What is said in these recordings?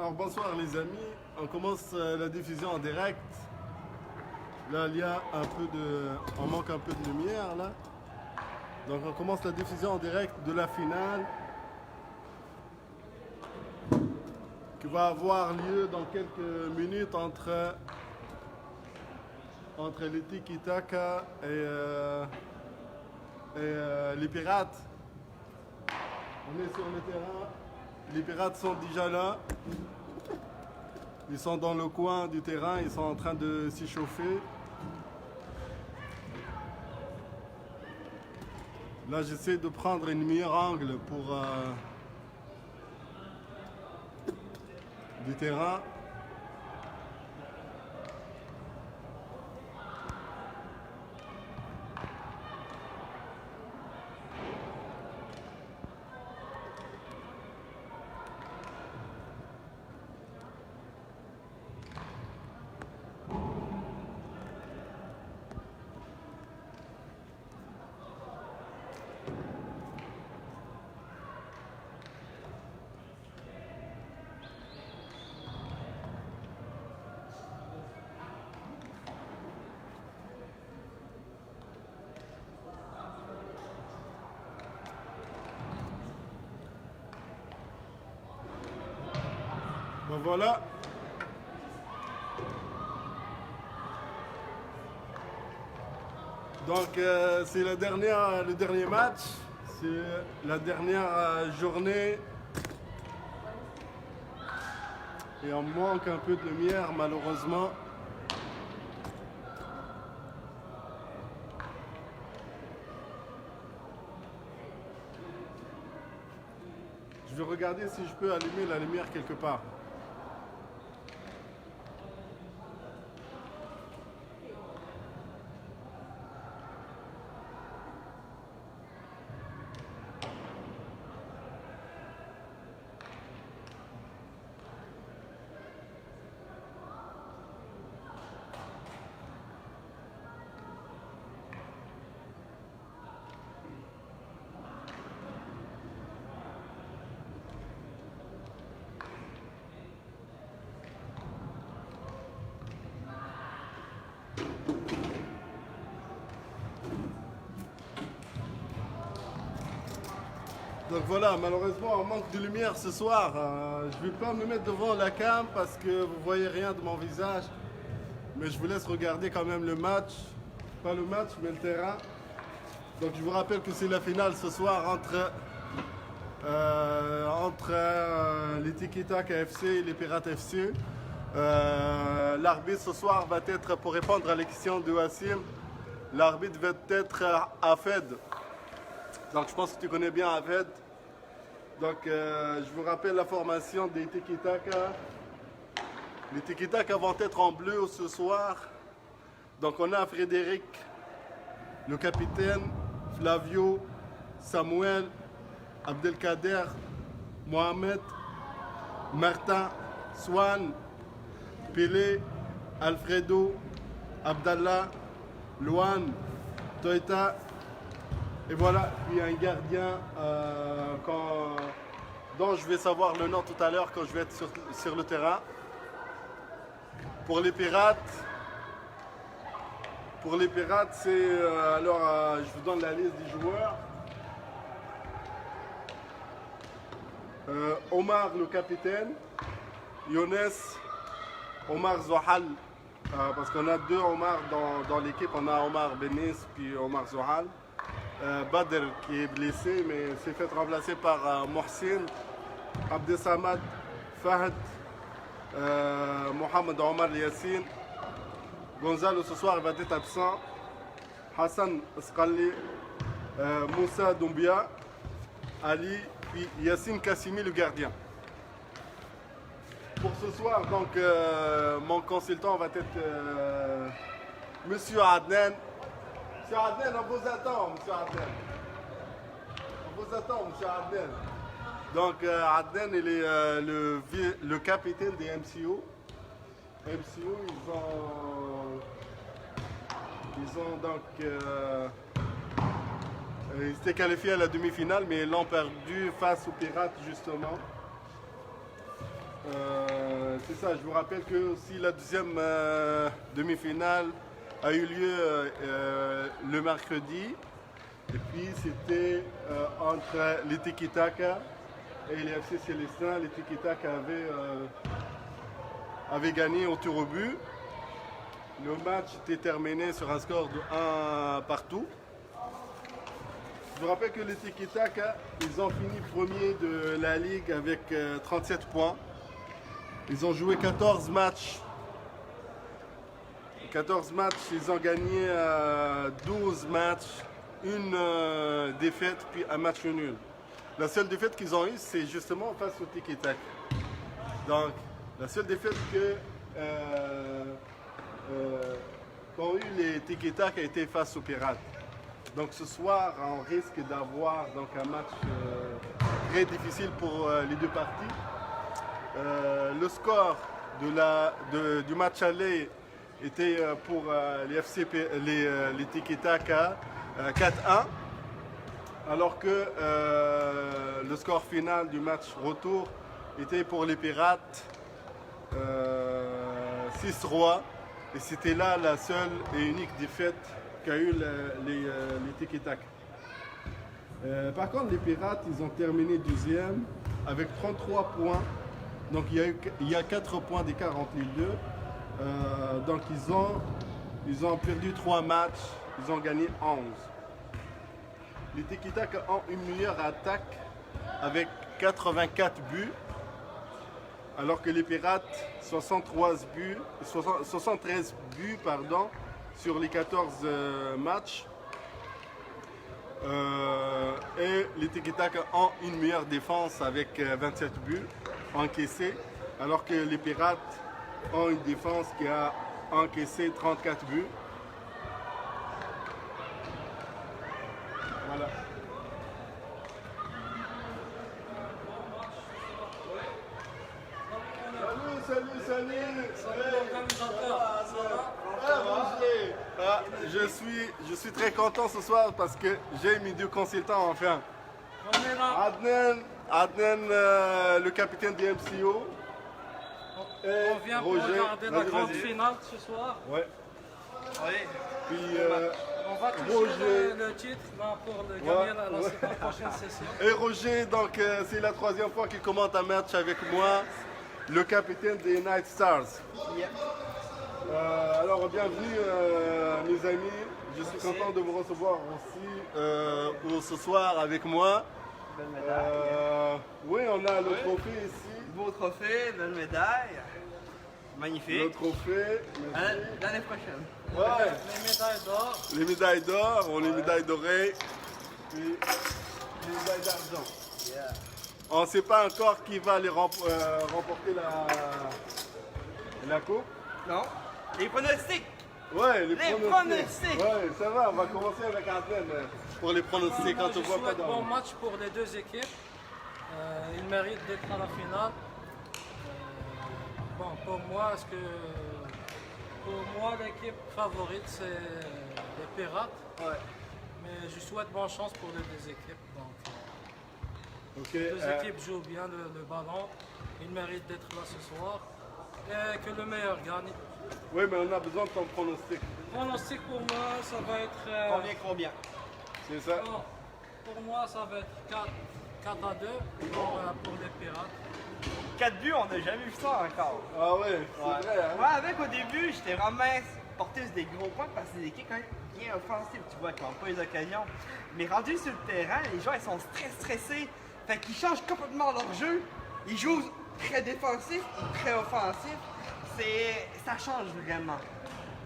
Alors bonsoir les amis, on commence la diffusion en direct. Là il y a un peu de... on manque un peu de lumière là. Donc on commence la diffusion en direct de la finale qui va avoir lieu dans quelques minutes entre les Tiki Taka et les Pirates. On est sur le terrain, les Pirates sont déjà là. Ils sont dans le coin du terrain, ils sont en train de s'y chauffer. Là, j'essaie de prendre une meilleure angle pour du terrain. Bon, voilà. Donc c'est le dernier match, c'est la dernière journée. Et on manque un peu de lumière malheureusement. Je vais regarder si je peux allumer la lumière quelque part. Donc voilà, malheureusement, on manque de lumière ce soir. Je ne vais pas me mettre devant la cam parce que vous voyez rien de mon visage. Mais je vous laisse regarder quand même le match. Pas le match, mais le terrain. Donc je vous rappelle que c'est la finale ce soir entre les Tiki Taka FC et les Pirates FC. L'arbitre ce soir va être, pour répondre à la question de Wassim, l'arbitre va être Afed. Donc je pense que tu connais bien Afed. Donc je vous rappelle la formation des Tiki Taka. Les Tiki Taka vont être en bleu ce soir. Donc on a Frédéric, le capitaine, Flavio, Samuel, Abdelkader, Mohamed, Martin, Swan, Pelé, Alfredo, Abdallah, Luan, Toita. Et voilà, il y a un gardien dont je vais savoir le nom tout à l'heure quand je vais être sur le terrain. Pour les Pirates, c'est... je vous donne la liste des joueurs. Omar, le capitaine. Younes, Omar Zohal. Parce qu'on a deux Omar dans l'équipe. On a Omar Benis puis Omar Zohal. Badr qui est blessé mais s'est fait remplacer par Mohsin, Abdesamad, Fahd, Mohamed Omar Yassine. Gonzalo ce soir il va être absent. Hassan Skalli, Moussa Doumbia, Ali, puis Yassine Kassimi le gardien. Pour ce soir, donc mon consultant va être Monsieur Adnan. Monsieur Adnan, on vous attend, Monsieur Adnan. On vous attend, Monsieur Adnan. Donc Adnan, il est le capitaine des MCO. MCO, ils ont donc... ils étaient qualifiés à la demi-finale, mais ils l'ont perdu face aux Pirates, justement. C'est ça, je vous rappelle que aussi la deuxième demi-finale a eu lieu le mercredi. Et puis c'était entre les Tiki Taka et les FC Célestin. Les Tiki Taka avaient gagné au tir au but. Le match était terminé sur un score de 1 partout. Je vous rappelle que les Tiki Taka, ils ont fini premier de la Ligue avec 37 points. Ils ont joué 14 matchs. 14 matchs, ils ont gagné 12 matchs, une défaite puis un match nul. La seule défaite qu'ils ont eue, c'est justement face au Tiki Taka. Donc, la seule défaite qu'ont eu les Tiki Taka a été face aux Pirates. Donc ce soir, on risque d'avoir donc un match très difficile pour les deux parties. Le score du match aller était pour les Tiki Taka 4-1, alors que le score final du match retour était pour les Pirates 6-3. Et c'était là la seule et unique défaite qu'a eu les Tiki Taka. Par contre, les Pirates, ils ont terminé deuxième avec 33 points. Donc il y a 4 points d'écart entre les deux. Donc ils ont perdu 3 matchs, ils ont gagné 11. Les Tiki Taka ont une meilleure attaque avec 84 buts, alors que les Pirates 73 buts sur les 14 matchs. Et les Tiki Taka ont une meilleure défense avec 27 buts encaissés, alors que les Pirates ont une défense qui a encaissé 34 buts. Voilà. Salut. Je suis très content ce soir parce que j'ai mes deux consultants enfin. Adnan, le capitaine du MCO. On vient pour regarder la grande finale ce soir. Ouais. Oui. Puis on va toucher le titre pour gagner la prochaine session. Et Roger, donc c'est la 3e fois qu'il commente un match avec moi, le capitaine des Night Stars. Yeah. Alors bienvenue mes amis, je suis content de vous recevoir aussi ce soir avec moi. Belle médaille. Oui, on a le trophée ici. Beau trophée, belle médaille. Magnifique. Le trophée. L'année prochaine. Ouais. Les médailles d'or. Les médailles d'or, on les médailles dorées, puis les médailles d'argent. Yeah. On ne sait pas encore qui va les remporter la coupe. Non. Les pronostics. Ouais, les pronostics. Ouais, ça va, on va commencer avec Adnan pour les pronostics quand Je on voit pas souhaite dans. bon match pour les deux équipes. Ils méritent d'être à la finale. Pour moi, l'équipe favorite, c'est les Pirates. Ouais. Mais je souhaite bonne chance pour les deux équipes. Donc, Ok. les deux équipes jouent bien le ballon. Ils méritent d'être là ce soir. Et que le meilleur gagne. Oui, mais on a besoin de ton pronostic. Le pronostic pour moi, ça va être... Combien? C'est ça? Bon, pour moi, ça va être 4-2 pour les Pirates. 4 buts, on n'a jamais vu ça encore. Ah ouais, c'est vrai. Hein? Moi, avec au début, j'étais vraiment porté sur des gros points parce que c'est des équipes quand même bien offensives, tu vois, qui n'ont pas les occasions. Mais rendus sur le terrain, les joueurs ils sont très stressés. Fait qu'ils changent complètement leur jeu. Ils jouent très défensif ou très offensif. Ça change vraiment.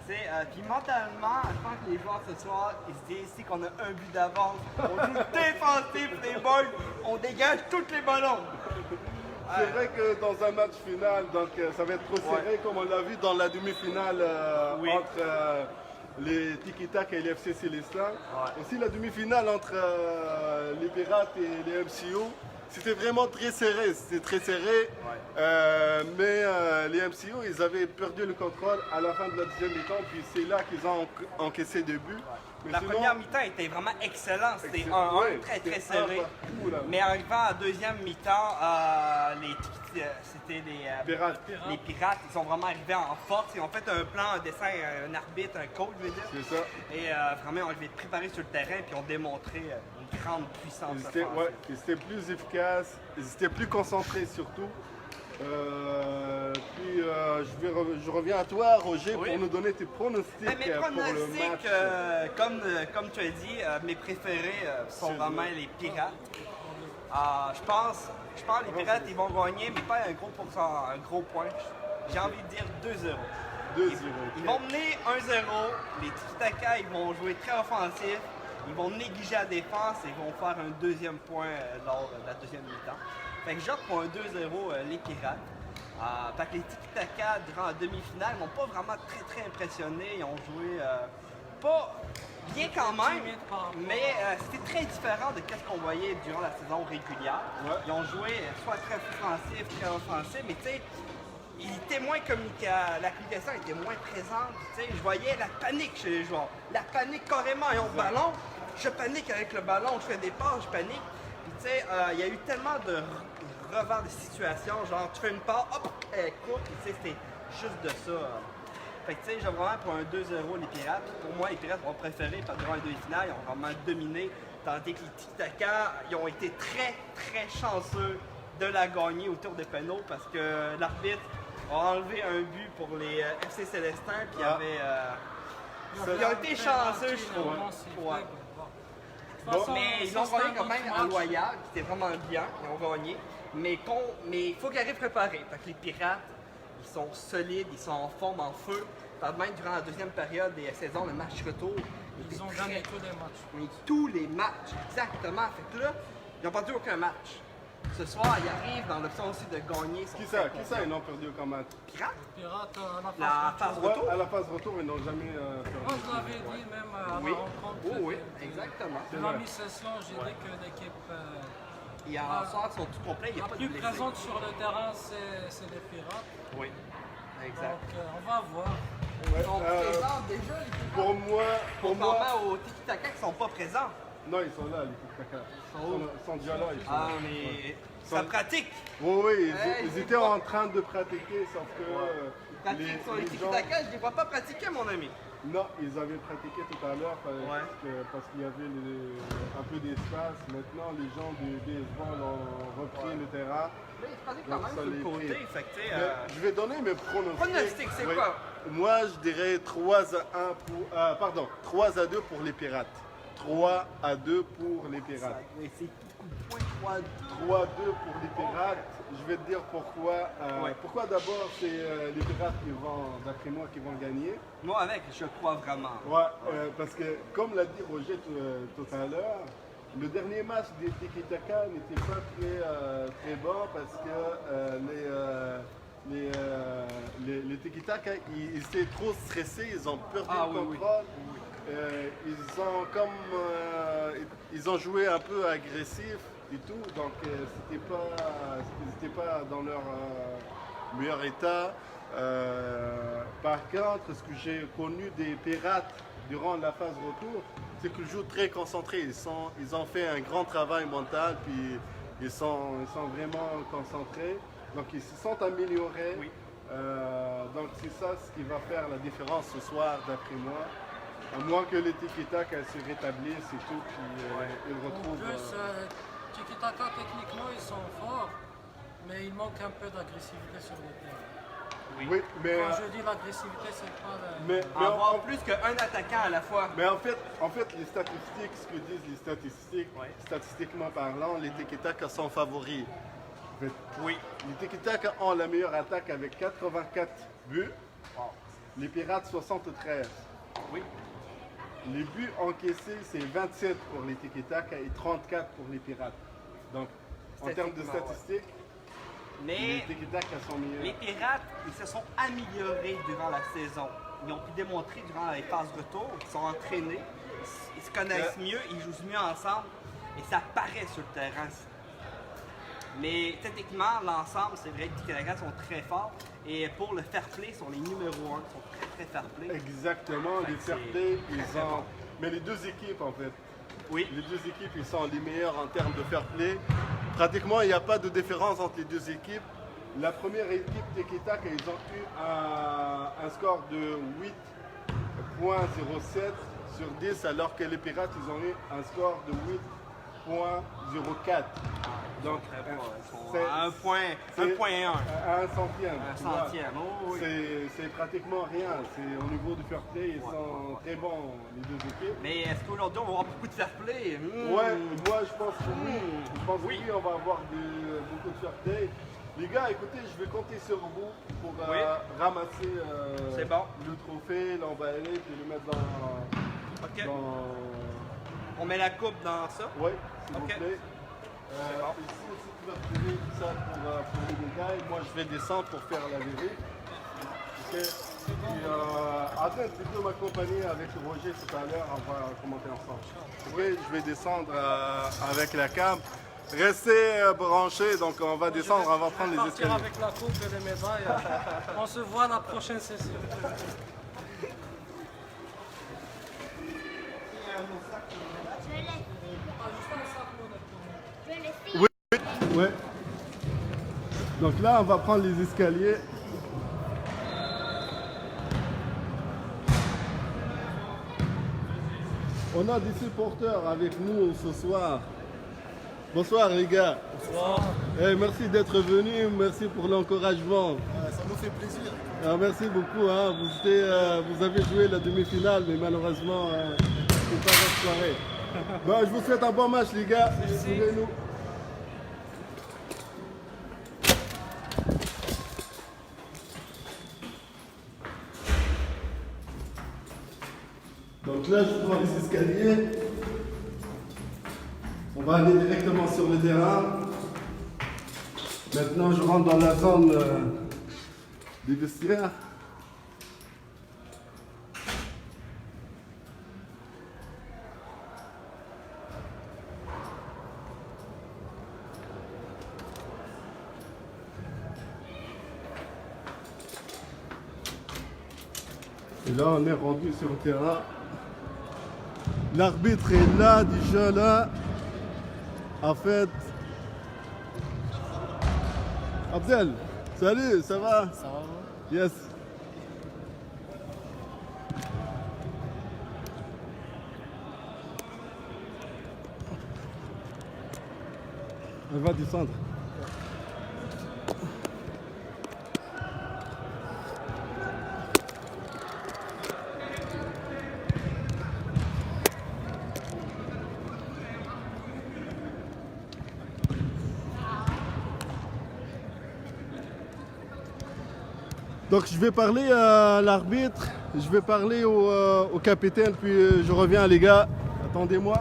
Puis mentalement, je pense que les joueurs ce soir, ils se disent ici qu'on a un but d'avance. On joue défensif, les boys. On dégage tous les ballons. C'est vrai que dans un match final, donc ça va être trop serré, comme on l'a vu dans la demi-finale entre les Tiki Taka et les FC Célestin. Ouais. Aussi la demi-finale entre les Pirates et les MCO. C'était vraiment très serré, mais les MCO, ils avaient perdu le contrôle à la fin de la deuxième mi-temps, puis c'est là qu'ils ont encaissé des buts. Mais La sinon- première mi-temps était vraiment excellente. C'était Excellent. 1-1, Ouais, très c'était très un serré. partout, là. Mais arrivant en deuxième mi-temps, c'était Pirates. les Pirates. Ils sont vraiment arrivés en force. Ils ont fait un plan, un dessin, un arbitre, un coach, je veux dire. C'est ça. Et vraiment, ils ont été préparés sur le terrain puis ont démontré une grande puissance Ils étaient, offensive. ouais, ils étaient plus efficaces, ils étaient plus concentrés surtout. Je reviens à toi, Roger, Oui. pour nous donner tes pronostics Mais mes pour le pronostics, match. comme tu as dit, mes préférés sont C'est vraiment vrai. les Pirates. Je pense que les Pirates ils vont gagner, mais pas un gros point. J'ai envie de dire 2-0. 2-0. Ils vont mener 1-0. Les Tiki-Taka, ils vont jouer très offensif. Ils vont négliger la défense et ils vont faire un deuxième point lors de la deuxième mi-temps. Fait que j'opte pour un 2-0 les Pirates. Fait que les Tiki-Taka, durant la demi-finale, m'ont pas vraiment très impressionné. Ils ont joué pas bien quand même, Timide par rapport mais c'était très différent de ce qu'on voyait durant la saison régulière. Ouais. Ils ont joué soit très offensif, très offensif, mais tu sais, il était moins la communication était moins présente. Tu sais, je voyais la panique chez les joueurs. La panique carrément. Ils ont le ballon. Je panique avec le ballon. Je fais des passes, je panique. Puis tu sais, il y a eu tellement de revers de situation. Genre, tu fais une passe, hop, elle coupe. Puis tu sais, c'était juste de ça. Fait que tu sais, j'ai vraiment pour un 2-0 les Pirates. Pour moi, les Pirates vont préférer parce que durant les demi-finales, ils ont vraiment dominé. Tandis que les Tiki-Taka, ils ont été très chanceux de la gagner autour des pénaux parce que l'arbitre a enlevé un but pour les FC Célestins. Puis il y avait. Ils ont été chanceux, je trouve. Ouais. Mais ils ont gagné quand même en loyal, c'était vraiment bien, ils ont gagné. Mais il faut qu'ils arrivent préparés. Fait que les Pirates, ils sont solides, ils sont en forme, en feu. Même durant la deuxième période des saisons, le match retour. Ils ont gagné tous les matchs. Mais tous les matchs, exactement. Fait que là, ils n'ont perdu aucun match. Ce soir, ils arrivent dans l'option aussi de gagner. Qui ça ils n'ont perdu comme match? Pirates? Pirates, La phase Ouais, retour? à la phase retour, ils n'ont jamais Moi, perdu. je l'avais dit même à Oui. la rencontre. Oui, exactement. De la mi-session, j'ai dit que l'équipe Et en soir, ils sont tout complets, il n'y a la pas de plus blessés. présente sur le terrain, c'est les Pirates. Oui, Donc, exact. on va voir. Ouais, Ils sont présents déjà, les Pirates. pour moi, Contrairement aux Tiki-Taka qui sont pas présents. non, ils sont là, les Tiki-Taka. Ils sont déjà là. Ils sont Ah, là. mais ça pratique. Oui, Ouais, ils ils étaient en train de pratiquer, sauf que Pratique sur les gens... Tiki-Taka, je les vois pas pratiquer, mon ami. Non, ils avaient pratiqué tout à l'heure Ouais. parce qu'il y avait un peu d'espace. Maintenant, les gens du baseball ont repris le terrain. Mais ils pratiquent Donc, quand même ça sur le les côté. prie. Fait que, tu sais, Mais je vais donner mes pronostics. Pronostics, c'est Oui. quoi? Moi, je dirais 3 à 2 pour les Pirates. 3 à 2 pour les Pirates. mais c'est beaucoup de points, 3-2 pour les Pirates. Je vais te dire pourquoi. Ouais. Pourquoi d'abord c'est les Pirates qui vont, d'après moi, qui vont gagner. Moi, avec, je crois vraiment. Ouais, parce que comme l'a dit Roger tout à l'heure, le dernier match des Tiki-Taka n'était pas très bon parce que les Tiki-Taka, ils étaient trop stressés, ils ont perdu Ah, le oui, contrôle. Ils ont joué un peu agressif et tout, donc ils n'étaient pas dans leur meilleur état. Par contre, ce que j'ai connu des Pirates durant la phase retour, c'est qu'ils jouent très concentrés. Ils ont fait un grand travail mental, puis ils sont vraiment concentrés. Donc ils se sont améliorés. Oui. Donc c'est ça ce qui va faire la différence ce soir, d'après moi. À moins que les Tiki-Taka se rétablissent et tout, puis ils En retrouvent. plus, Tiki-Taka, techniquement, ils sont forts, mais il manque un peu d'agressivité sur le terrain. Oui, mais, Quand je dis l'agressivité, c'est pas le... mais, Avoir plus qu'un attaquant à la fois. mais en fait, les statistiques, ce que disent les statistiques, Ouais. statistiquement parlant, les Tiki-Taka sont favoris. En fait, Oui. les Tiki-Taka ont la meilleure attaque avec 84 buts, Wow. les Pirates 73. Oui. Les buts encaissés, c'est 27 pour les Tiki-Taka et 34 pour les Pirates. Donc, en termes de Statistiquement, ouais. statistiques, les Mais Tiki-Taka sont les meilleurs. Pirates, ils se sont améliorés durant la saison. Ils ont pu démontrer durant les phases retour qu'ils sont entraînés, ils se connaissent mieux, ils jouent mieux ensemble et ça paraît sur le terrain. Mais techniquement, l'ensemble, c'est vrai que les Tiki-Taka sont très forts et pour le fair play, ils sont les numéros 1, ils sont très fair play. Exactement, Fait les que fair c'est play, très, très bon. mais les deux équipes en fait. Oui. Les deux équipes, ils sont les meilleurs en termes de fair play. Pratiquement, il n'y a pas de différence entre les deux équipes. La première équipe Tiki Taka, ils ont eu un score de 8,07 sur 10, alors que les Pirates, ils ont eu un score de 8,04. Donc, c'est un point, c'est 1,1. À un centième. Un tu vois. centième, oh oui. C'est pratiquement rien. C'est au niveau du fair play, ils sont très bons, les deux équipes. Mais est-ce qu'aujourd'hui, on va avoir beaucoup de fair play? Ouais, moi je pense que oui. Je pense Oui. que oui, on va avoir beaucoup de fair play. Les gars, écoutez, je vais compter sur vous pour Oui. ramasser C'est bon. le trophée, l'emballer, puis le mettre dans. OK. On met la coupe dans ça. Oui, s'il Ok. vous plaît. C'est bon. Ici aussi, tu vas trouver ça pour les détails. Moi, je vais descendre pour faire la vérif. Ok. Et, Adrien, tu peux m'accompagner avec Roger tout à l'heure, on va commenter ensemble. Oui, je vais descendre avec la cam. Restez branchés, donc on va descendre, on va prendre les Partir escaliers. avec la coupe et les médailles. On se voit à la prochaine session. Ouais. Donc là, on va prendre les escaliers. On a des supporters avec nous ce soir. Bonsoir les gars. Bonsoir. Merci d'être venus, merci pour l'encouragement. Ça nous fait plaisir. Merci beaucoup. Hein. Vous avez joué la demi-finale, mais malheureusement, c'est pas votre soirée. Bon, je vous souhaite un bon match les gars. Suivez-nous. Donc là, je prends les escaliers. On va aller directement sur le terrain. Maintenant, je rentre dans la zone des vestiaires. Et là, on est rendu sur le terrain. L'arbitre est là, déjà là. En fait, Abdel, salut, ça va? Ça va? Yes. Elle va descendre. Donc je vais parler à l'arbitre, je vais parler au capitaine, puis je reviens les gars. Attendez-moi.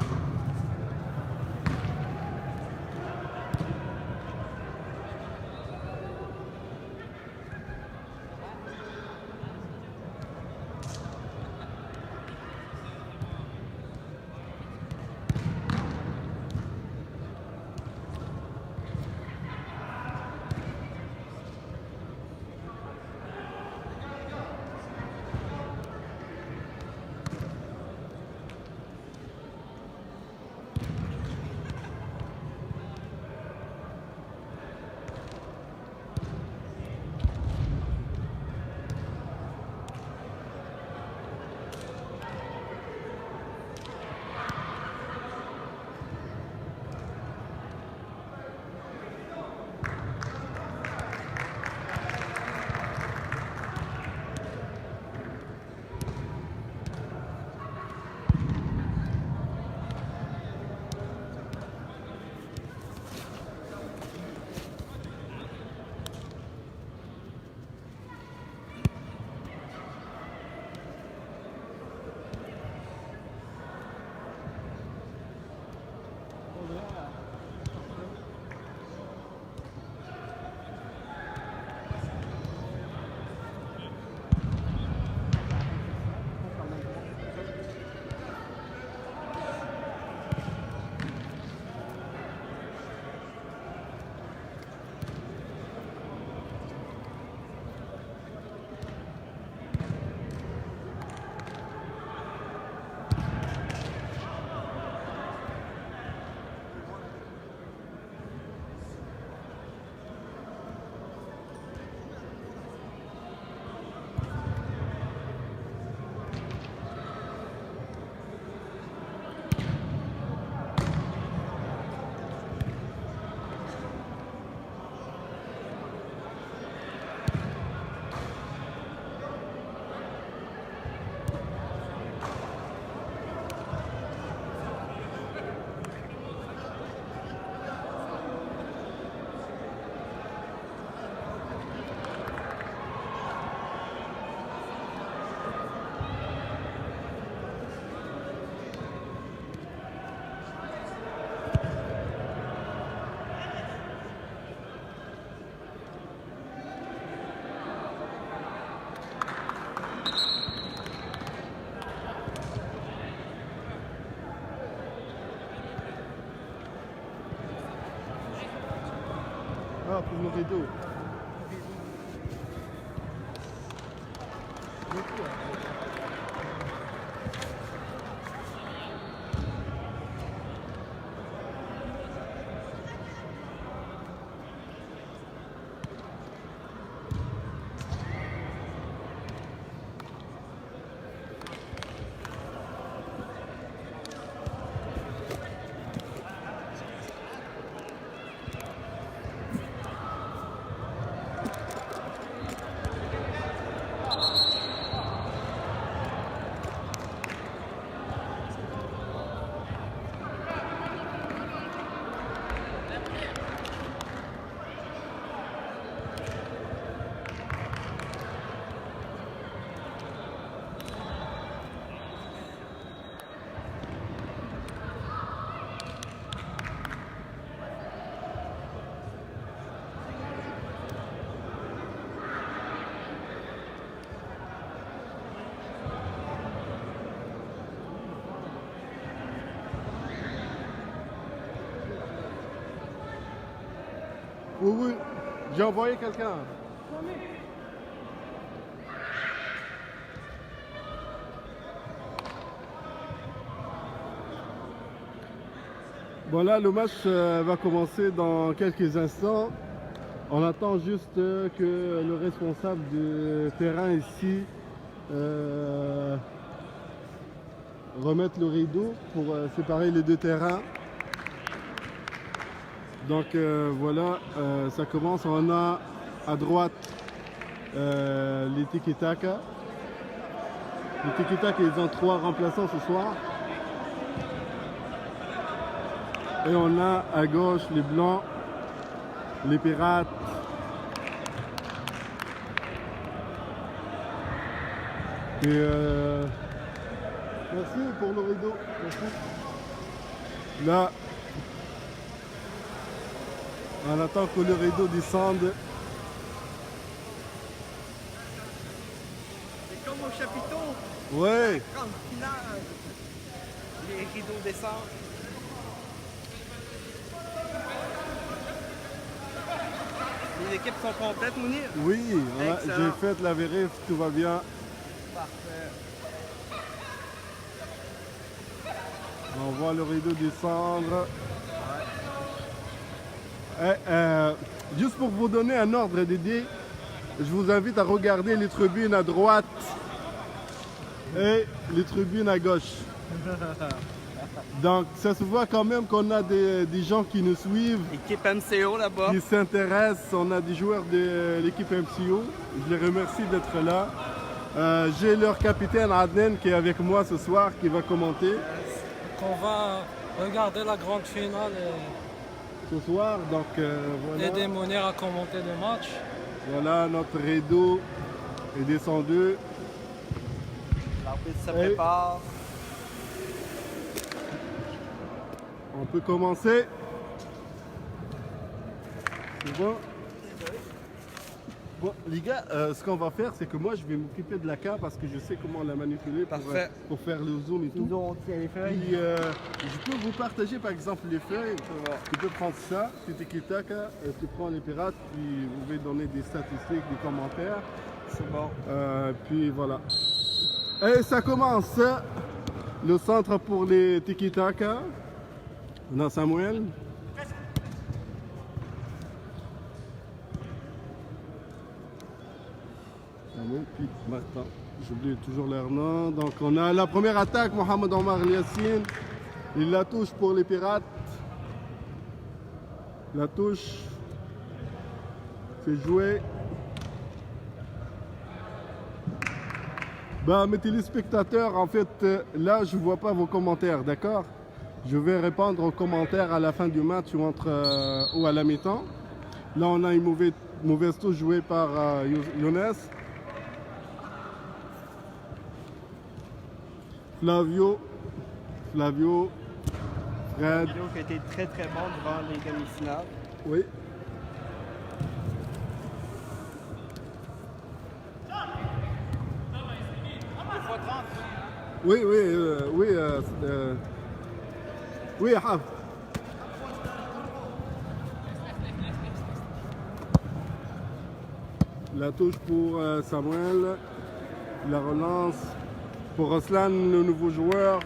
Ah, pour le rideau. Oui, oui, j'ai envoyé quelqu'un. Voilà, le match va commencer dans quelques instants. On attend juste que le responsable du terrain ici remette le rideau pour séparer les deux terrains. Donc voilà, ça commence. On a à droite les tiki-taka. Les tiki-taka, ils ont 3 remplaçants ce soir. Et on a à gauche les blancs, les pirates. Et merci pour le rideau. Merci. Là, on attend que le rideau descende. C'est comme au chapiteau, Ouais. grande finale. Les rideaux descendent. Les équipes sont complètes, Mounir? Oui, j'ai Excellent. fait la vérif, tout va bien. Parfait. On voit le rideau descendre. Juste pour vous donner un ordre d'idée, je vous invite à regarder les tribunes à droite et les tribunes à gauche. Donc ça se voit quand même qu'on a des gens qui nous suivent, Équipe MCO là-bas. qui s'intéressent. On a des joueurs de l'équipe MCO. Je les remercie d'être là. J'ai leur capitaine Adnan qui est avec moi ce soir, qui va commenter On va regarder la grande finale ce soir. Donc et voilà. aider Mounir à commenter le match. Voilà, notre rideau est descendu. L'arbitre se Hey. prépare. On peut commencer. C'est bon? Bon, les gars, ce qu'on va faire, c'est que moi, je vais m'occuper de la carte parce que je sais comment la manipuler Parfait. pour faire le zoom et tout. Nous on tient les feuilles. Puis, je peux vous partager, par exemple, les feuilles. Tu peux prendre ça, tu tiki-taka, tu prends les pirates, puis vous pouvez donner des statistiques, des commentaires. C'est bon. Puis voilà. Et ça commence. Le centre pour les tiki-taka. On a Samuel. Samuel, puis Martin. J'oublie toujours leur nom. Donc on a la première attaque, Mohamed Omar Yassine. Il la touche pour les pirates. La touche. C'est joué. Bah, mes téléspectateurs, en fait, là, je vois pas vos commentaires, d'accord? Je vais répondre aux commentaires à la fin du match ou à la mi-temps. Là, on a une mauvaise touche jouée par Younes. Flavio, Fred, Flavio qui a été très très bon durant les demi-finales. oui. Oui, oui, Haf. La touche pour Samuel. La relance pour Roslan, le nouveau joueur.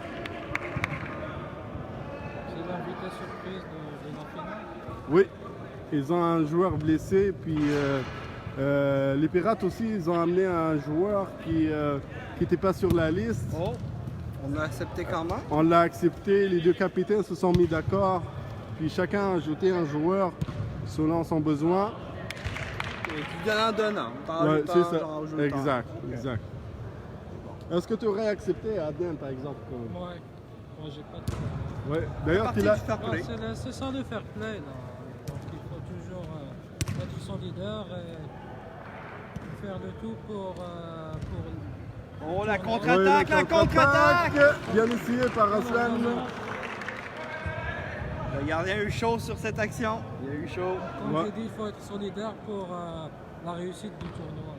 C'est l'invité surprise de la finale. Oui, ils ont un joueur blessé. Puis les Pirates aussi, ils ont amené un joueur qui n'était pas sur la liste. Oh, on a accepté quand même. On l'a accepté. Les deux capitaines se sont mis d'accord. Puis chacun a ajouté un joueur selon son besoin. Et du donnant-donnant. Ouais, c'est ça. Exact, exact. Est-ce que tu aurais accepté Aden, par exemple? Ouais, moi j'ai pas de. Ouais. D'ailleurs, tu l'as. C'est ça le fair play là. Donc il faut toujours être son leader et faire le tout pour Oh, la contre-attaque, la contre-attaque! Bien essayé par Aslan. Le gardien a eu chaud sur cette action. Il a eu chaud. Comme j'ai dit, il faut être solidaire pour la réussite du tournoi.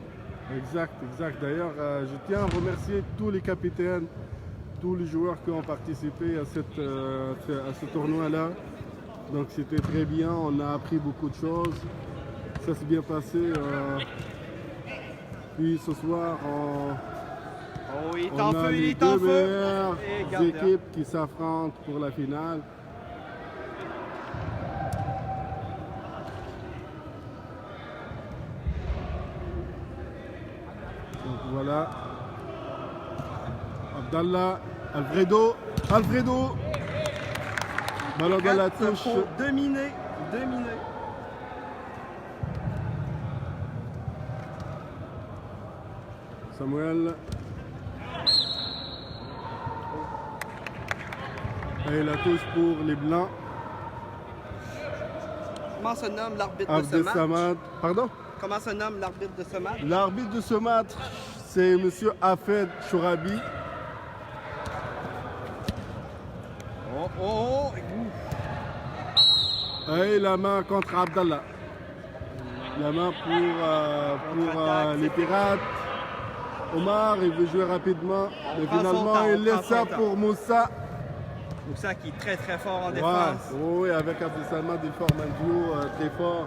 Exact, exact. D'ailleurs, je tiens à remercier tous les capitaines, tous les joueurs qui ont participé à ce tournoi-là. Donc c'était très bien, on a appris beaucoup de choses. Ça s'est bien passé. Puis ce soir, Oh, il est on en a feu, il les est en deux feu! meilleures Et gardien. équipes qui s'affrontent pour la finale. Donc voilà. Abdallah, Alfredo, ballon dans la touche. Dominé. Samuel. Et la touche pour les Blancs. Comment se nomme l'arbitre de ce Abdel match? Samad. Pardon? Comment se nomme l'arbitre de ce match? L'arbitre de ce match, c'est M. Hafed Chourabi. Oh! Et la main contre Abdallah. La main pour les Pirates. Omar, il veut jouer rapidement. On Mais prend son finalement, temps, il on laisse prend ça son temps. pour Moussa. Moussa qui est très très fort en Ouais. défense. Oui, avec Abdel Samad, il forme un duo très fort.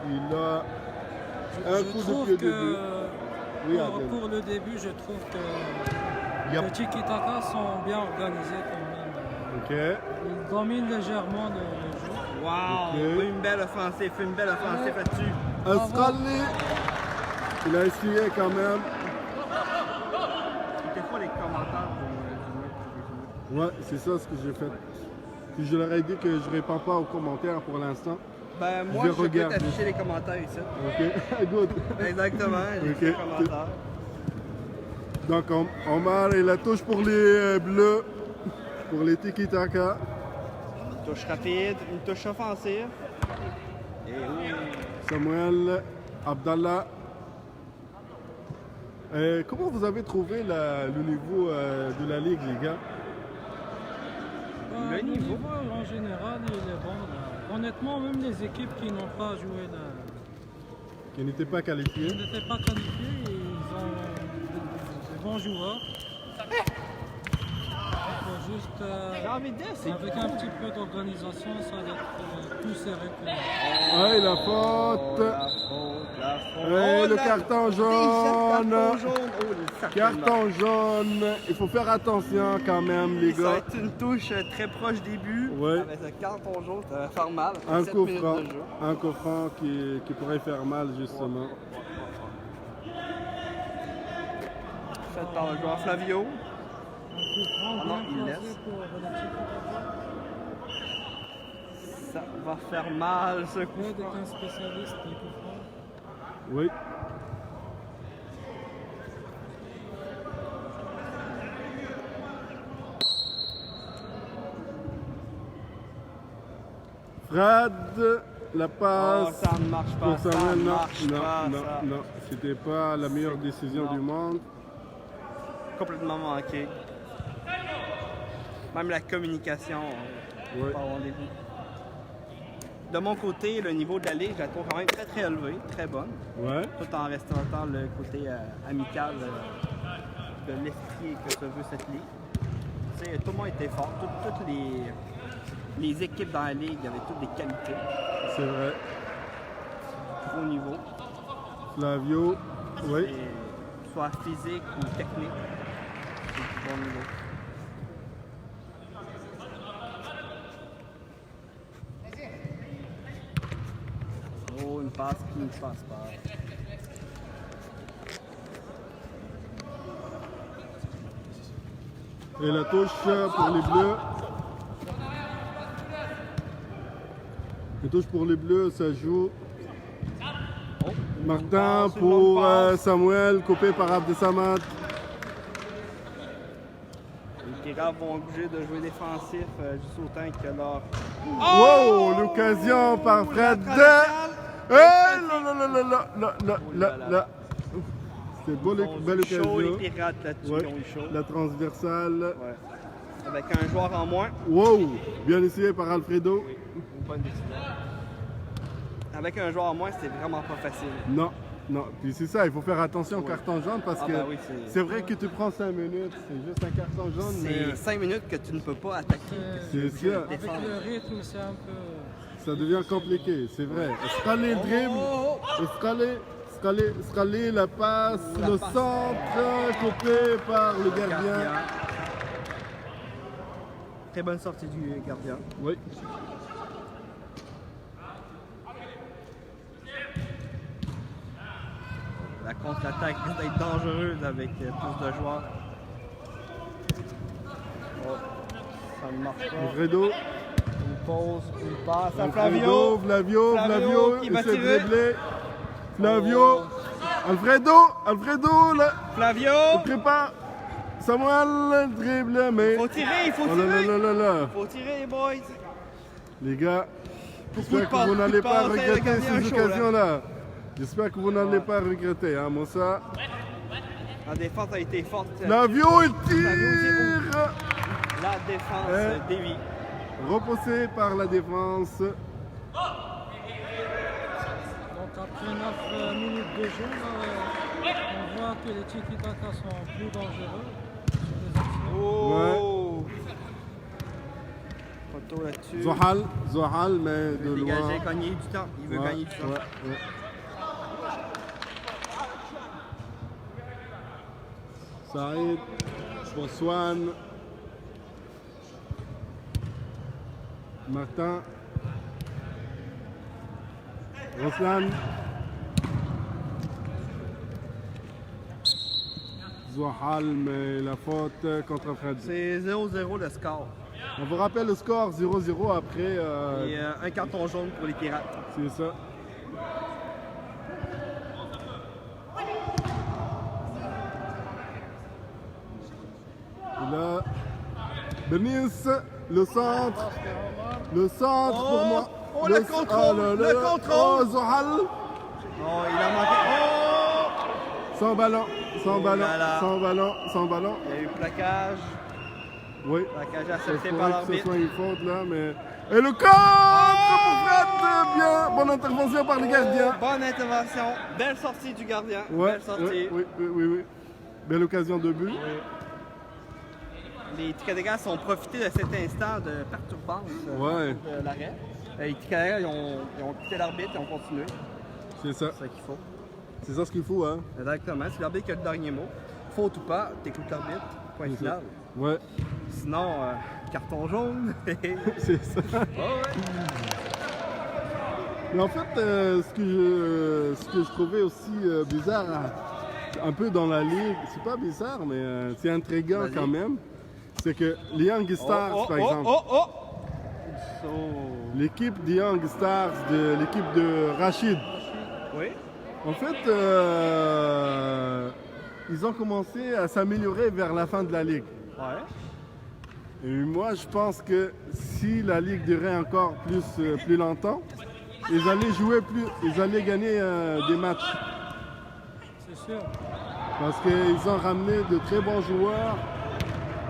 Il a un coup de pied au début. Oui, Adel. pour le début, je trouve que Yep. les tiki-taka sont bien organisés quand même. Ok. Ils dominent légèrement le jeu. Wow! Ok. Une belle offensive là-dessus. Astrali, il a essuyé quand même. Quelquefois les commentaires Ouais, c'est ça ce que j'ai fait. Puis je leur ai dit que je réponds pas aux commentaires pour l'instant. Ben moi, vais je peux regarder. t'afficher les commentaires ici. Ok, good. Exactement, j'ai Ok. les commentaires. Donc Omar et la touche pour les Bleus, pour les tiki-taka. Une touche rapide, une touche offensive. Et oui. Samuel, Abdallah. Comment vous avez trouvé le niveau de la ligue, les gars? Le niveau en général, il est bon. Là. Honnêtement, même les équipes qui n'ont pas joué, Qui n'étaient pas qualifiés. qui n'étaient pas qualifiées, ils ont des bons joueurs. Il faut juste, J'ai envie de dire, c'est avec un petit peu d'organisation, ça va être plus serré que Ouais, la faute. la faute. Et le la- carton Déjà, jaune. carton jaune. Oh, le sac de Carton jaune. Il faut faire attention quand même, les Ça va gars. être une touche très proche des buts. Ouais. Avec ce carton jaune, ça va faire mal. Un 7 coup minutes franc. de jeu. Un coup franc qui pourrait faire mal, justement. Fait par le joueur Flavio. un coup franc non, bien il placé laisse. pour le tiki-taka. Ça va faire mal ce Il y coup. a des spécialistes des coups francs. Oui. Fred, la Oh, passe ça ne marche pas. pour Ça Samuel. ne Non, marche non, pas. non, ça. non. C'était pas la meilleure décision Non. du monde. Complètement manqué. Même la communication. Ouais. Pas au rendez-vous. De mon côté, le niveau de la ligue, je la trouve quand même très très élevé, très bonne. Ouais. Tout en restant dans le côté amical de l'esprit que se veut cette ligue. Tu sais, tout le monde était fort. Toutes les équipes dans la ligue avaient toutes des qualités. C'est vrai. Gros niveau. Flavio. Oui. Et soit physique ou technique. C'est du bon niveau. Oh, une passe qui ne passe pas. Et la touche pour les Bleus. La touche pour les Bleus, ça joue. Martin passe, une pour longue passe. Samuel, coupé par Abdesamad. Les Pirates vont obligés de jouer défensif juste autant que leur. Wow, l'occasion par Fred. Eh, là, là, là, là, là, là, là, là. C'était belle Chaud, occasion. les Pirates là-dessus, Ouais, ils ont eu chaud. la transversale. Ouais. Avec un joueur en moins. Wow, bien essayé par Alfredo. Oui, une bonne décision. Avec un joueur en moins, c'est vraiment pas facile. Non, non. Puis c'est ça, il faut faire attention au carton jaune parce Ah que ben oui, c'est vrai que tu prends 5 minutes, c'est juste un carton jaune, C'est mais 5 minutes que tu ne peux pas attaquer. c'est ça, Avec le rythme, c'est un peu. ça devient compliqué, c'est vrai. Escaler le dribble, escaler la passe, le centre, coupé par le gardien. Très bonne sortie du gardien. Oui. La contre-attaque risque d'être dangereuse avec plus de joueurs. Oh, ça ne marche pas. Alfredo, Une pause, une passe à Alfredo, Flavio. Flavio, qui il va s'est tirer. dribblé. Flavio, Alfredo, là, Flavio! il prépare. Samuel dribble, mais. Faut tirer, il faut Oh là là tirer! là là là. Faut tirer, les boys! Les gars, Beaucoup de j'espère que vous n'allez pas passes, le regretter gardien ces chaud, là. occasions-là. J'espère que vous n'allez pas regretter, hein, Moussa. La défense a été forte. Flavio, il tire. La défense dévie. Repoussé par la défense. Donc après 9 minutes de jeu, là, on voit que les tiki-taka sont plus dangereux sur les actions. Oh! Photo là-dessus. Zohal, mais de loin. Dégager, gagner du temps. Il veut gagner du temps. ouais. Saïd pour Swan. Martin. Roslan. Zohal, mais la faute contre Fred. C'est 0-0 le score. On vous rappelle le score 0-0 après. Et un carton jaune pour les Pirates. C'est ça. Et là, Benis, le centre. Le centre pour moi. Oh, le contrôle, le contrôle. Oh, Zohal. Oh, il a manqué. Oh! Sans ballon, sans Oh ballon, là là. sans ballon, sans ballon. Il y a eu plaquage. Oui. Plaquage Ça accepté se par pourrait que ce l'arbitre. soit une faute là, mais. Et le contre pour Fred, bien. Bonne intervention par le gardien. Bonne intervention. Belle sortie du gardien. Ouais, Belle sortie. oui. Belle occasion de but. Les Ticadagas ont profité de cet instant de perturbance Ouais. de l'arrêt. Les Ticadagas, ils ont quitté l'arbitre et ont continué. C'est ça. C'est ça qu'il faut. C'est ça ce qu'il faut, hein. Exactement. C'est l'arbitre qui a le dernier mot. Faute ou pas, t'écoutes l'arbitre. Point C'est final. ça. Ouais, Sinon, carton jaune. c'est ça. Oh, ouais. Mais en fait, ce que je trouvais aussi bizarre, un peu dans la ligue, c'est pas bizarre, mais c'est intriguant Vas-y. quand même, c'est que les Young Stars, par exemple, So, l'équipe des Young Stars, de l'équipe de Rachid, oui. en fait, ils ont commencé à s'améliorer vers la fin de la ligue. Ouais. Et moi, je pense que si la ligue durait encore plus longtemps, ils allaient jouer plus, ils allaient gagner des matchs. C'est sûr. Parce qu'ils ont ramené de très bons joueurs.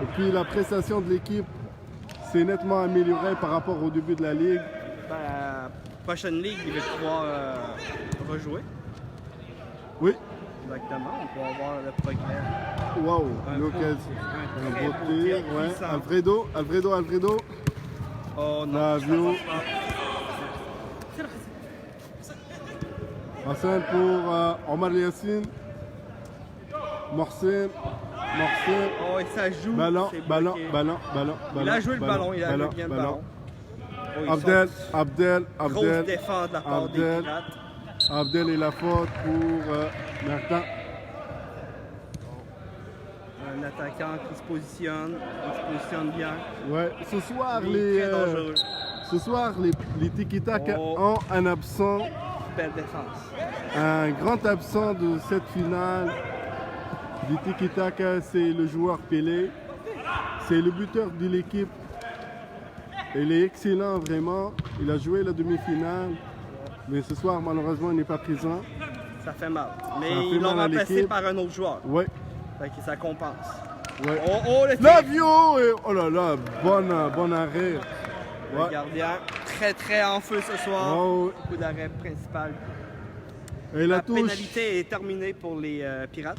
Et puis la prestation de l'équipe s'est nettement améliorée par rapport au début de la ligue. Prochaine ligue, il va pouvoir rejouer. Oui, Exactement. On pourra voir le progrès. waouh, Un l'occasion. beau- Un très beau beau tir, tir ouais. puissant. Alfredo. Oh non. Flavio. Hassan pour Omar Yassine. Morsin. Oh, et ça joue. Ballon. Il a joué le ballon, il a joué bien le ballon. Oh, ils Abdel, sont- Abdel, Grosse Abdel. défense de la part des Abdel. Pirates. Abdel et la faute pour Martin. Un attaquant qui se positionne bien. Ouais, ce soir, Il est très les, dangereux. ce soir, les Tiki-Taka Oh. ont un absent, Belle défense. un grand absent de cette finale. Du Tiki-Taka, c'est le joueur Pelé. C'est le buteur de l'équipe. Il est excellent, vraiment. Il a joué la demi-finale. Mais ce soir, malheureusement, il n'est pas présent. Ça fait mal. Mais fait ils l'ont mal à remplacé l'équipe. par un autre joueur. Ouais, Fait que ça compense. ouais. Oh, le tir! Flavio! Oh là là, bon arrêt. Le Ouais. gardien, très en feu ce soir. Oh, Coup d'arrêt principal. et la touche. Pénalité est terminée pour les Pirates.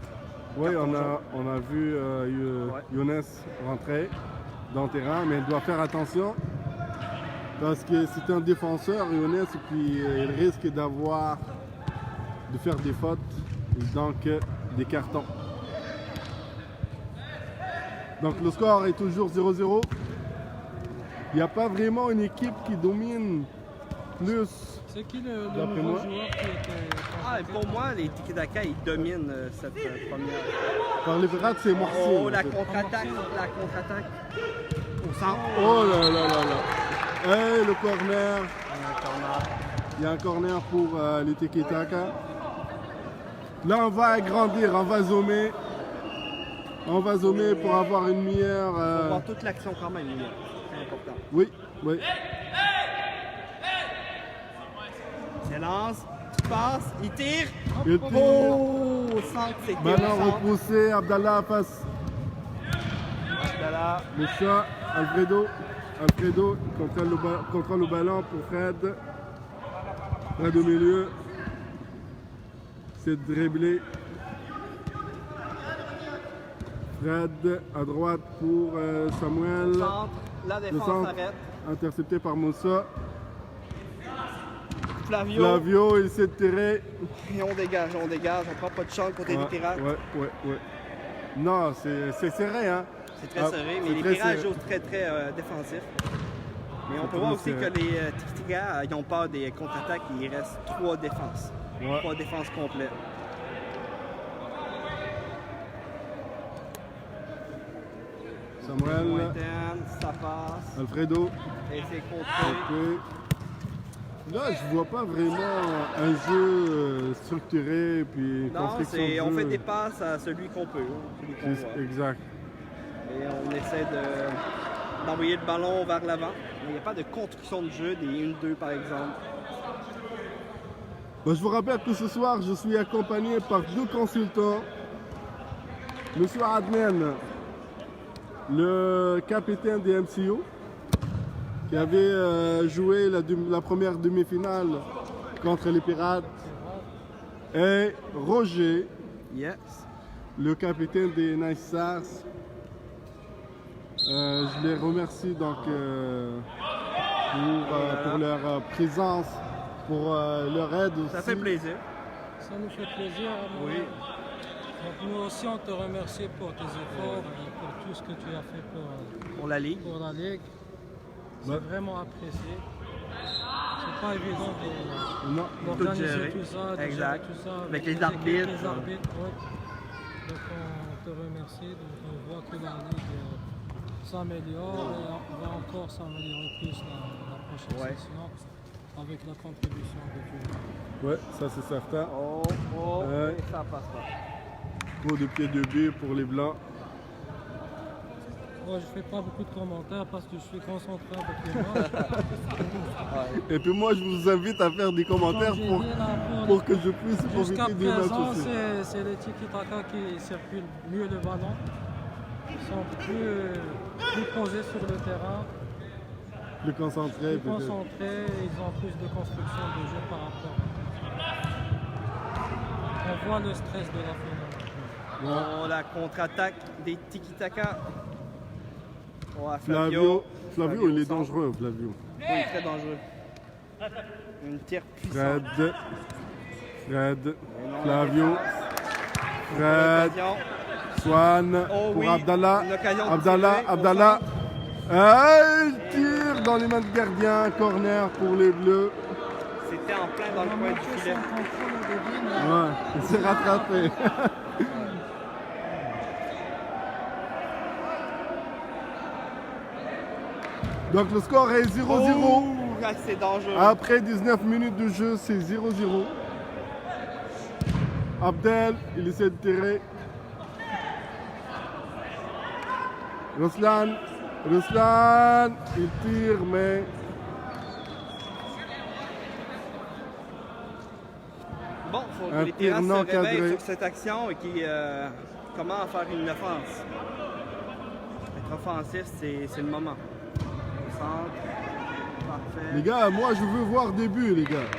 Oui, Carton on a vu Younes rentrer dans le terrain, mais il doit faire attention parce que c'est un défenseur, Younes, et puis il risque de faire des fautes, donc des cartons. Donc le score est toujours 0-0. Il n'y a pas vraiment une équipe qui domine plus. C'est qui le D'après nouveau moi. joueur qui était Ah, et pour moi, les Tiki-Taka, ils dominent cette première. Par les pirates, c'est Morcine. Oh, en la fait. contre-attaque. Au centre. Oh là là là là. Hey, le corner. Un corner. Il y a un corner pour les Tiki-Taka. Là, on va agrandir, on va zoomer. On va zoomer pour avoir une meilleure. On voit toute l'action quand même, Lilian. C'est important. Oui, oui. S'élance, il passe, il tire. Il tire. Oh, au centre, c'est qui au Ballon centre? repoussé, Abdallah passe. Abdallah. Le chat, Alfredo. Alfredo contrôle le ballon pour Fred. Fred au milieu. C'est dribblé. Fred à droite pour Samuel. Centre, la Le défense centre s'arrête. intercepté par Moussa. Flavio. Flavio, il s'est tiré. Et on dégage, on prend pas de chance côté des Pirates. Ouais. Non, c'est serré, hein. C'est très Ah, serré, mais c'est les très Pirates serré. jouent très défensifs. Mais on peut très voir aussi serré. que les Tiki-Taka, ils ont peur des contre-attaques, il reste 3 défenses. Ouais. 3 défenses complètes. Samuel, Lointaine, ça passe. Alfredo. Et c'est contré. Ok. Là, je vois pas vraiment un jeu structuré puis Non, construction c'est, de on jeu. fait des passes à celui qu'on peut, celui qu'on voit. Exact. Et on essaie d'envoyer le ballon vers l'avant. Mais il n'y a pas de construction de jeu, des 1-2 par exemple. Bon, je vous rappelle que ce soir, je suis accompagné par 2 consultants. Monsieur Adnan, le capitaine des MCO, qui avait joué la première demi-finale contre les Pirates, et Roger, Yes. le capitaine des Nice Stars. Je les remercie donc pour leur présence, pour leur aide aussi. Ça fait plaisir. Ça nous fait plaisir. Amaury. Oui. Donc nous aussi, on te remercie pour tes efforts et pour tout ce que tu as fait Pour la Ligue. pour la Ligue. C'est Ouais. vraiment apprécié. C'est pas évident Non. d'organiser gérer. tout ça, de Exact. gérer tout ça. Avec les équipes, arbitres. Les arbitres, ouais. Donc on te remercie. Donc on voit que la Ligue s'améliore et on va encore s'améliorer plus la prochaine Ouais. session avec la contribution de tout le monde. Ouais, ça c'est certain. Oh, Ouais. et ça passe pas. Coup de pied de but pour les Blancs. Moi, je fais pas beaucoup de commentaires parce que je suis concentré avec les matchs. Et puis moi, je vous invite à faire des commentaires Comme j'ai pour, dit, là, pour que je puisse jusqu'à profiter du match présent, aussi. c'est les tiki-taka qui circulent mieux le ballon. Ils sont plus posés sur le terrain, Plus concentré. plus peut-être. concentrés, ils ont plus de construction de jeu par rapport. On voit le stress de la finale. Oh, la contre-attaque des Tiki-Taka. Oh, à Flavio, Flavio, il au est centre. dangereux, Flavio. Oui, très dangereux. Une tire puissante. Fred, Fred, Flavio, Fred, Occasion. Swan Oh pour oui, Abdallah. une occasion de Abdallah, tirer, Abdallah. Il tire dans les mains du gardien. Corner pour les Bleus. C'était en plein dans le coin du filet. Son contrôle au début, mais Ouais, il s'est rattrapé. Donc le score est 0-0. Oh, ah, c'est dangereux. Après 19 minutes de jeu, c'est 0-0. Abdel, il essaie de tirer. Ruslan, il tire, mais Bon, il faut un que les Pirates tir non se réveillent cadré. sur cette action et qu'ils commencent à faire une offense. Être offensif, c'est le moment. Au centre. Parfait. les gars, moi je veux voir début, les gars.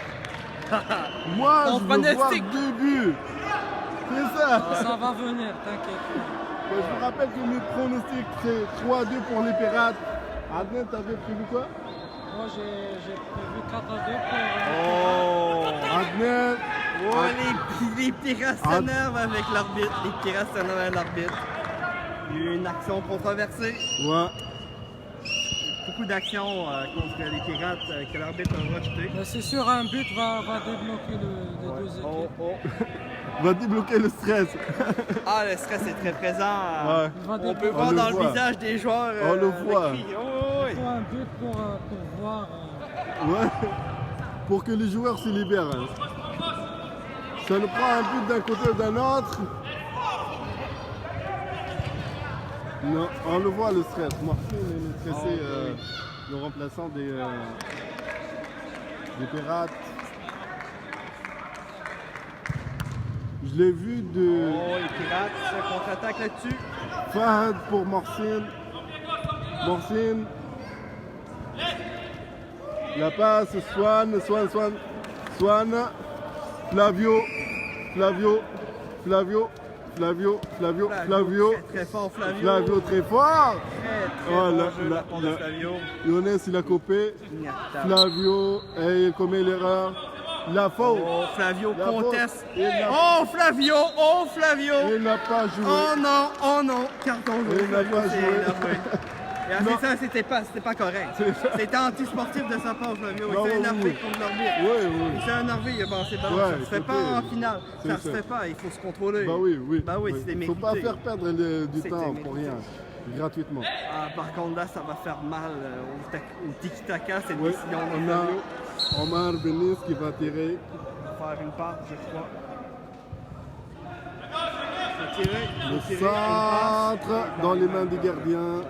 Moi Ton je veux voir pronostic. début. C'est ça. ça va venir, t'inquiète. Je vous rappelle que mes pronostics c'est 3-2 pour les Pirates. Adnan, t'avais prévu quoi? Moi, j'ai prévu 4-2 pour... Oh! Adnan, Oh, les Pirates s'énervent avec l'arbitre. Les Pirates s'énervent avec l'arbitre. Il y a eu une action controversée. ouais. Beaucoup d'actions contre les Pirates que l'arbitre a rejetées. Mais c'est sûr, un but va débloquer les deux équipes. Oh, oh. Va débloquer le stress. Ah, le stress est très présent. Ouais. Il va On peut débloquer. voir le dans voit. le visage des joueurs. On le voit. cri. Oh, Il oui. faut un but pour voir... Ouais. Pour que les joueurs se libèrent. Hein. Ça nous prend un but d'un côté ou d'un autre. Non, on le voit le stress. Martin est stressé, le remplaçant des Pirates. Je l'ai vu de Oh, les Pirates se contre-attaquent là-dessus. Fahad pour Morcine. Morcine. La passe, Swan. Flavio. Très fort, Flavio. Flavio très fort. Très Oh, bon la- jeu de la part de la- Flavio. Younes, il a copé. Inattable. Flavio, et il commet l'erreur. La faute. Oh, Flavio La conteste. faute. Il n'a- Oh, Flavio! Oh, Flavio! Il n'a pas joué. Oh non, carton jaune. Il n'a Flavio, pas c'est joué. énervé. Et après Non. ça, c'était pas correct. C'est ça. C'était anti-sportif de sa part, Flavio. Non, Il s'est oui, énervé oui. contre l'arbitre. Oui. Il s'est énervé, il a balancé le ballon. Ouais, Ça se fait écoutez, pas en finale. c'est Ça se ça. fait pas, il faut se contrôler. Bah oui. Bah oui, c'était Faut mérité. pas faire perdre du C'était temps mérité. pour rien. Gratuitement. Ah, par contre, là, ça va faire mal au tiki-taka, cette Oui, décision de on Flavio. a Omar Benis qui va tirer. Il va faire une passe, je crois. Il faut tirer, il Le faut tirer, une passe. centre dans les mains du gardien.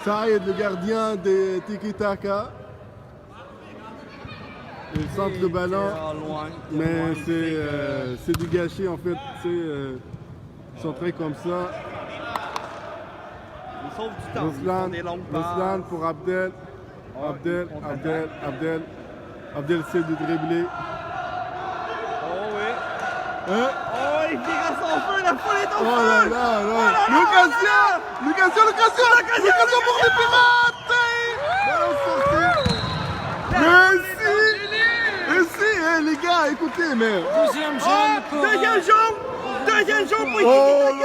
Saïd, le gardien des Tiki Taka. Il centre le ballon, mais c'est du gâchis en fait. Centré comme ça. Il sauve du temps. Ils Ruslan font des longues passes. pour Abdel. Abdel essaie de dribbler. Oh oui. Hein? Oh, les Pirates sont en feu, la foule est en Oh feu. là là! L'occasion pour les Pirates! Ballon sorti! Mais si, les gars, écoutez, mais... Deuxième jaune pour... Deuxième jaune pour Oh Tiki-taka.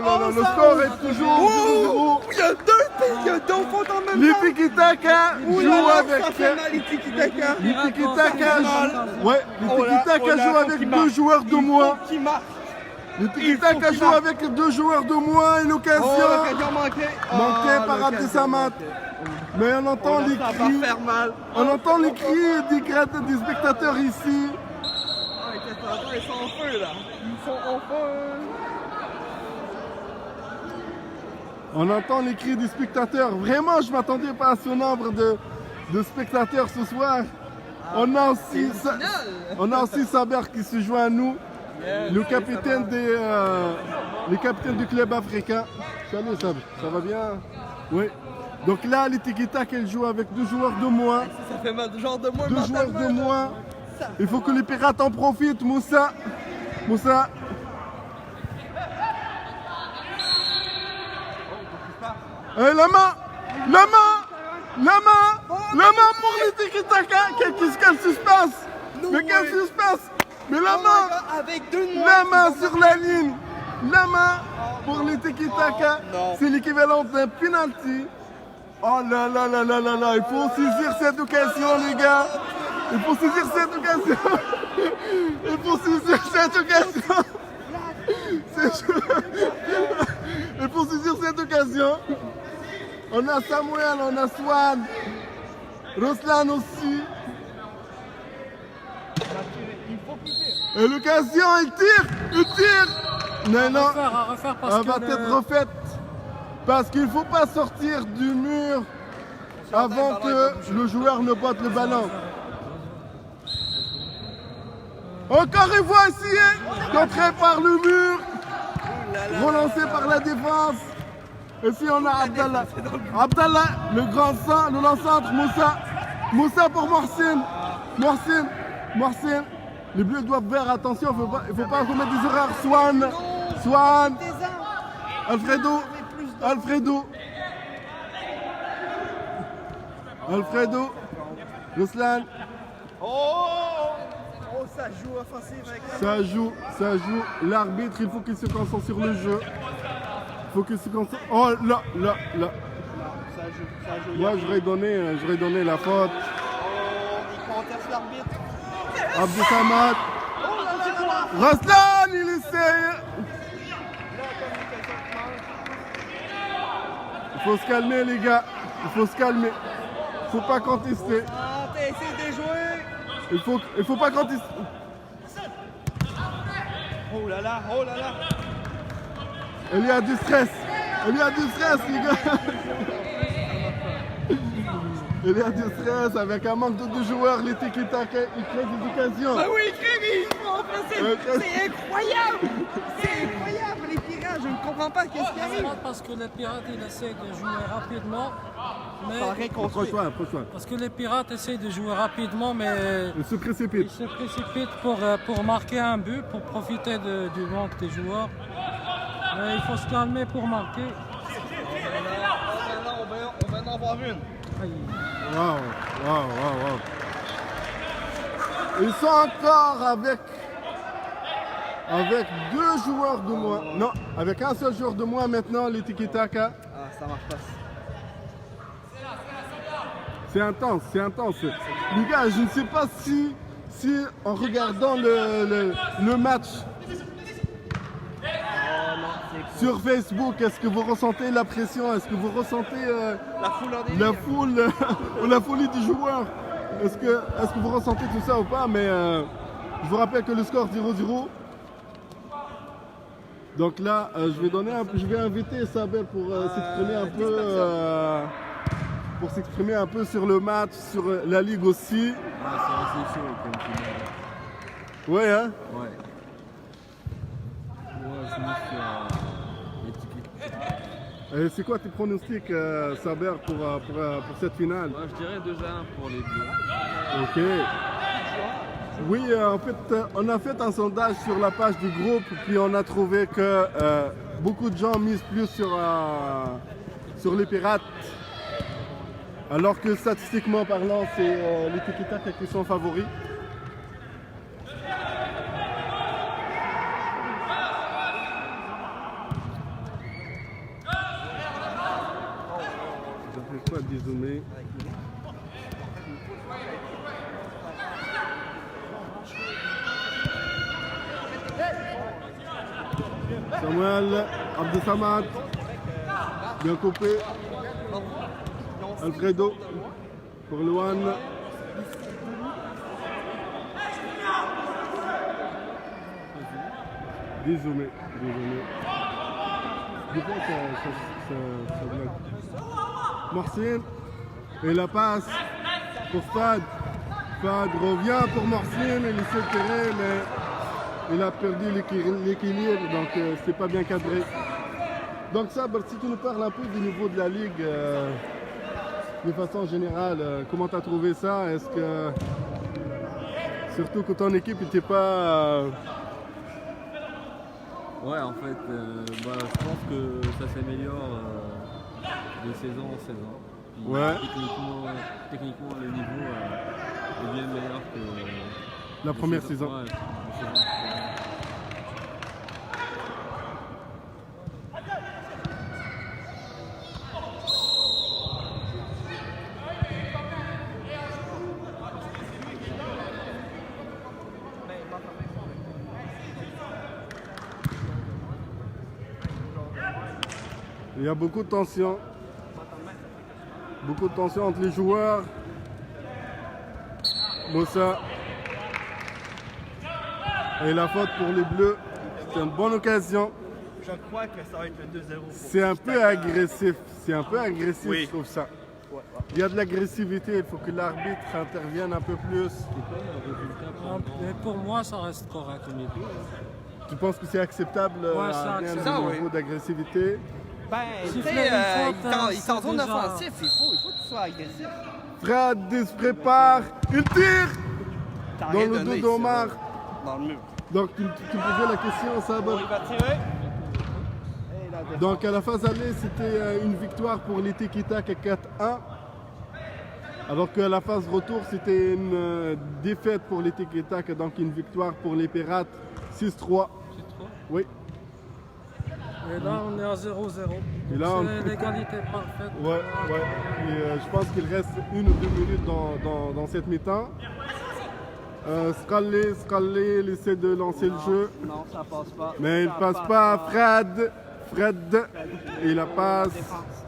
là, le score est toujours 0-0. Il y a deux fautes en même Les temps. Tiki-Taka Ouh là jouent là, avec... ça fait mal, les Tiki-taka. Les Tiki-Taka Ouais, Oh là, jouent avec deux joueurs de moins. Qui marque. Les Il Tiki-Taka faut qu'il jouent marque. avec deux joueurs de moins. Une Oh, occasion. l'occasion manquée. Manquée par l'occasion Abdesamad. manquée. Mais on entend Oh là, les ça va cris. faire mal. On entend les cris des spectateurs ici. Ah, qu'est-ce que ça va? Ils sont en feu là. Ils sont en feu. On entend les cris des spectateurs. Vraiment, je m'attendais pas à ce nombre de spectateurs ce soir. On a aussi Saber qui se joint à nous, le capitaine du club africain. Salut Saber, ça va bien? Oui. Donc là, les Tiki-Taka, elle joue avec deux joueurs de moins. Ça fait mal, genre de moins Deux joueurs de mentalement. moins. Il faut que les Pirates en profitent, Moussa. La main La main pour les tiki-taka. Quel suspense. Mais quel suspense. Mais la main. Avec deux noix. La main sur la ligne. La main pour les tiki-taka. C'est l'équivalent d'un penalty. Oh là là là là là là. Il faut saisir cette occasion, les gars. Il faut saisir cette occasion. Il faut saisir cette occasion. Il faut saisir cette occasion. On a Samuel, on a Swan, Ruslan aussi. Et l'occasion, il tire. Mais non, À refaire parce elle va que être refaite. Parce qu'il ne faut pas sortir du mur avant que le joueur ne botte le ballon. Encore une fois essayé, contré par le mur, relancé par la défense. Ici on a Abdallah. Abdallah, le grand sang, le lanceur Moussa. Moussa pour Mohsin. Mohsin. Les bleus doivent faire attention, il ne faut pas commettre des erreurs. Swan. Alfredo. Ruslan. Oh, ça joue offensif avec la Ça joue. L'arbitre, il faut qu'il se concentre sur le jeu. Il faut qu'il se concentre. Oh là. Ça joue. Moi, je vais donner la faute. Oh, il conteste l'arbitre. Abdou Samad. Ruslan, il essaye. Il faut se calmer, les gars. Il faut se calmer. Il faut pas contester. Ah, t'as essayé de jouer. Il faut pas contester. Oh là là. Il y a du stress, les gars. Il y a du stress avec un manque de deux joueurs, les tiki-taka, ils créent des occasions. Ah oui, Crémy, c'est incroyable. Les pirates, je ne comprends pas qu'est-ce qui c'est arrive. pas parce que les pirates ils essaient de jouer rapidement, mais Sans rien construire. Approche-toi. parce que les pirates essaient de jouer rapidement, mais Il se ils précipite. se précipitent pour marquer un but, pour profiter du manque des joueurs. Mais il faut se calmer pour marquer. On va en avoir une. Aïe. Waouh. Ils sont encore avec deux joueurs de moins. Non, avec un seul joueur de moins maintenant, les tiki-taka. Ah, ça marche pas. C'est intense. Les gars, je ne sais pas si en regardant le match sur Facebook, est-ce que vous ressentez la pression? Est-ce que vous ressentez La foule en délire. la folie du joueur? Est-ce que vous ressentez tout ça ou pas? Mais je vous rappelle que le score 0-0. Donc là, je vais inviter Sabel pour s'exprimer un peu sur le match, sur la ligue aussi. Ah, c'est assez chaud comme finale. Ouais, hein? Ouais. Moi, je me suis l'étiquette. Et c'est quoi tes pronostics, Saber, pour cette finale? Moi, je dirais 2-1 pour les Bleus. Ok. Oui, en fait, on a fait un sondage sur la page du groupe, puis on a trouvé que beaucoup de gens misent plus sur les pirates. Alors que statistiquement parlant, c'est les tiki-taka qui sont favoris. Ça fait quoi de dézoomer? Samuel, Abdou Samad, bien coupé. Alfredo pour Luan. Dézoomé. Des fois, ça bloque. Morcine. Et la passe pour Fad. Fad revient pour Morcine. Il essaie de tirer, mais il a perdu l'équilibre, donc c'est pas bien cadré. Donc ça, si tu nous parles un peu du niveau de la ligue, de façon générale, comment tu as trouvé ça? Est-ce que, surtout que ton équipe n'était pas... Ouais, en fait, je pense que ça s'améliore de saison en saison. Puis Ouais. techniquement, le niveau est bien meilleur que La première la saison. Ouais, la saison. Il y a beaucoup de tension. Beaucoup de tension entre les joueurs. Moussa. Et la faute pour les Bleus. C'est une bonne occasion. Je crois que ça va être le 2-0. C'est un peu agressif. C'est un peu agressif, Oui. je trouve ça. Il y a de l'agressivité. Il faut que l'arbitre intervienne un peu plus. Mais pour moi, ça reste correct au niveau. Tu penses que c'est acceptable Ouais, c'est à rien acceptable. au niveau d'agressivité? Ben, tu Siffler sais, une faute, il c'est t'en tourne déjà- offensif, il faut que tu sois agressif. Fred se prépare. Il tire T'as dans rien le donné, dos d'Omar. dans le mur. Donc tu posais la question, Sabre. Bon, il va tirer. Et la défense. Donc à la phase aller, c'était une victoire pour les Tiki-Tak à 4-1. Alors qu'à la phase retour, c'était une défaite pour les Tiki-Tak, donc une victoire pour les Pirates 6-3. C'est trop. Oui. Et là, on est à 0-0. Et là, on- C'est l'égalité parfaite. Ouais, ouais. Et, je pense qu'il reste 1 ou 2 minutes dans cette mi-temps. Scully, il essaie de lancer le jeu. Non, ça passe pas. Mais il Ça passe pas à Fred. Et la passe. Défense.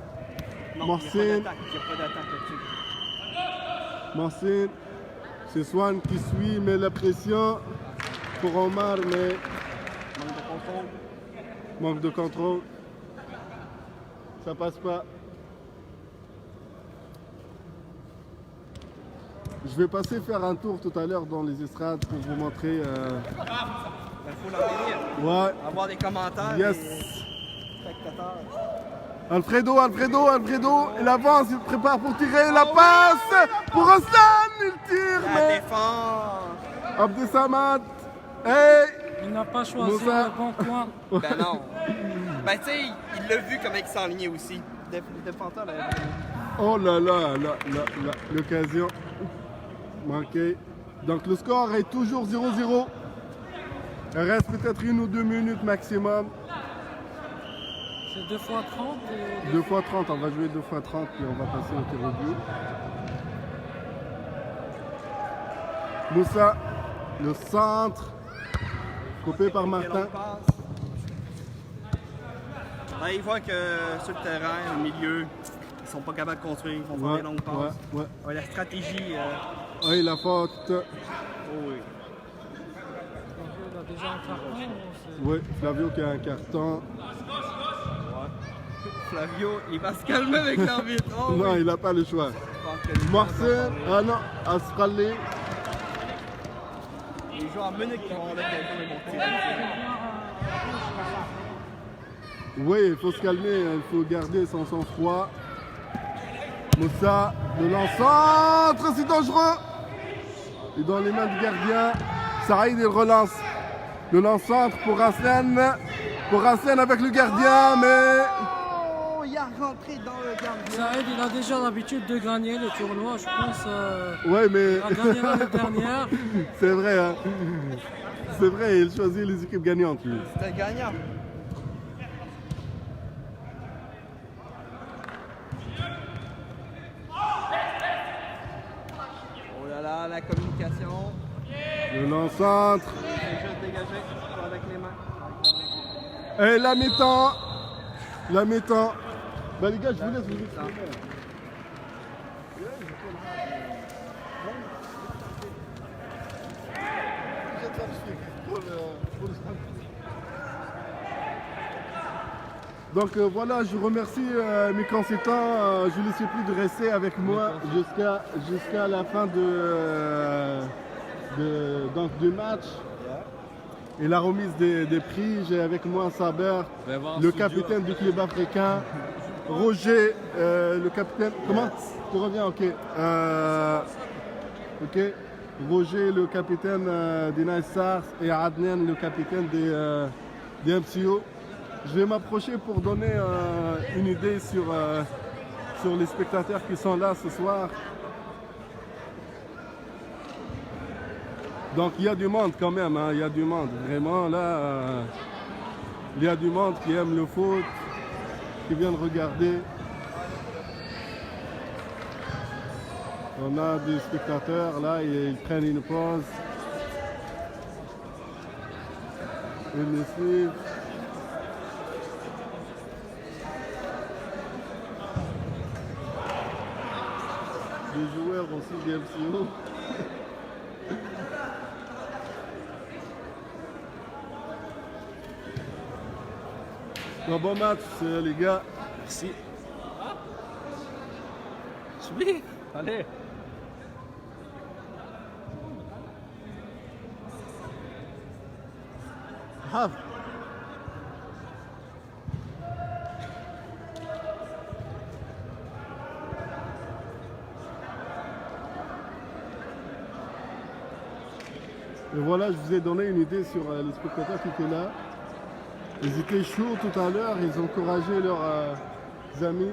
Non, Morcine. il n'y a pas d'attaque là-dessus. Morcine. C'est Swan qui suit, met la pression pour Omar, mais Manque de contrôle. manque de contrôle. Ça passe pas. Je vais passer faire un tour tout à l'heure dans les estrades pour vous montrer. Il faut l'envoyer. Ouais, Avoir des commentaires. yes. Des spectateurs. Alfredo, il avance, il prépare pour tirer la passe pour Hassan, il tire, La mais défense. Abdesamad, hey, Il n'a pas choisi Moussa. le bon coin. Ben non. Ben tu sais, il l'a vu comment il s'enlignait aussi. Le défenseur là. oh là là, l'occasion manquée. Donc le score est toujours 0-0. Il reste peut-être 1 ou 2 minutes maximum. C'est 2 fois 30 ou 2 fois 30, on va jouer 2 fois 30 puis on va passer au tir au but. Moussa, le centre, coupé par Martin. Là, il voit que sur le terrain, au milieu, ils sont pas capables de construire, ils font faire Ouais, des longues passes. ouais. Ouais, la stratégie. Oui, la faute. Oh oui. Il a déjà un carton ou c'est- Oui, Flavio qui a un carton. Flavio, il va se calmer avec l'arbitre. Oh, Non, oui. il n'a pas le choix. Je pense que les Marcel, ah non, Asrali. Les joueurs menés qui vont avec les vont tirer. Oui, il faut se calmer, il faut garder son sang-froid. Moussa, le lance-centre, c'est dangereux. Et dans les mains du gardien, Saïd il relance. Le lance-centre pour Hassan avec le gardien, mais Oh, il a rentré dans le gardien. Saïd, il a déjà l'habitude de gagner les tournois, je pense. ouais, mais La dernière l'année dernière. c'est vrai, hein. C'est vrai, il choisit les équipes gagnantes, lui. C'était gagnant. Oh là là, la communication. Le lance-centre. C'est juste dégagé avec les mains. Et la mi-temps. La mi-temps. Bah les gars, je vous laisse vous exprimer. Donc voilà, je remercie mes consultants. Je ne les supplie de rester avec moi jusqu'à la fin donc, du match. Et la remise des prix, j'ai avec moi Saber, Va y avoir un le studio. capitaine du club africain, Roger, le capitaine. Comment? Tu reviens, ok. Ok. Roger, le capitaine des Nice Stars, et Adnan, le capitaine des MCO. Je vais m'approcher pour donner une idée sur les spectateurs qui sont là ce soir. Donc il y a du monde quand même, hein, il y a du monde. Vraiment là, il y a du monde qui aime le foot, qui viennent regarder. On a des spectateurs là, ils prennent une pause. Ils nous suivent. Des joueurs aussi du MCO. Bon match les gars. Merci. Oui, allez. Ah. Et voilà, je vous ai donné une idée sur les spectateurs qui étaient là. Ils étaient chauds tout à l'heure, ils encourageaient leurs amis.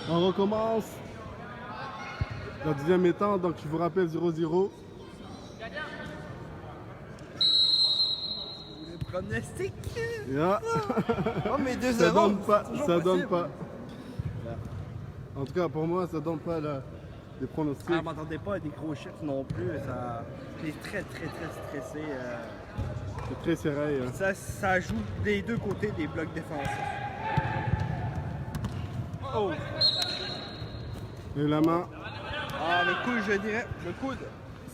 On recommence la deuxième mi-temps, donc je vous rappelle 0-0. Le pronostic. Yeah. Oh, mais 2-0. Ça donne pas, c'est toujours ça donne possible. pas. En tout cas pour moi ça donne pas les pronostics. Ah, m'attendez pas à des gros chiffres non plus. Ça... C'est très stressé. C'est très serré. Hein. Ça joue des deux côtés des blocs défensifs. Oh! Et la main. Ah, le coude, je dirais. Le coude.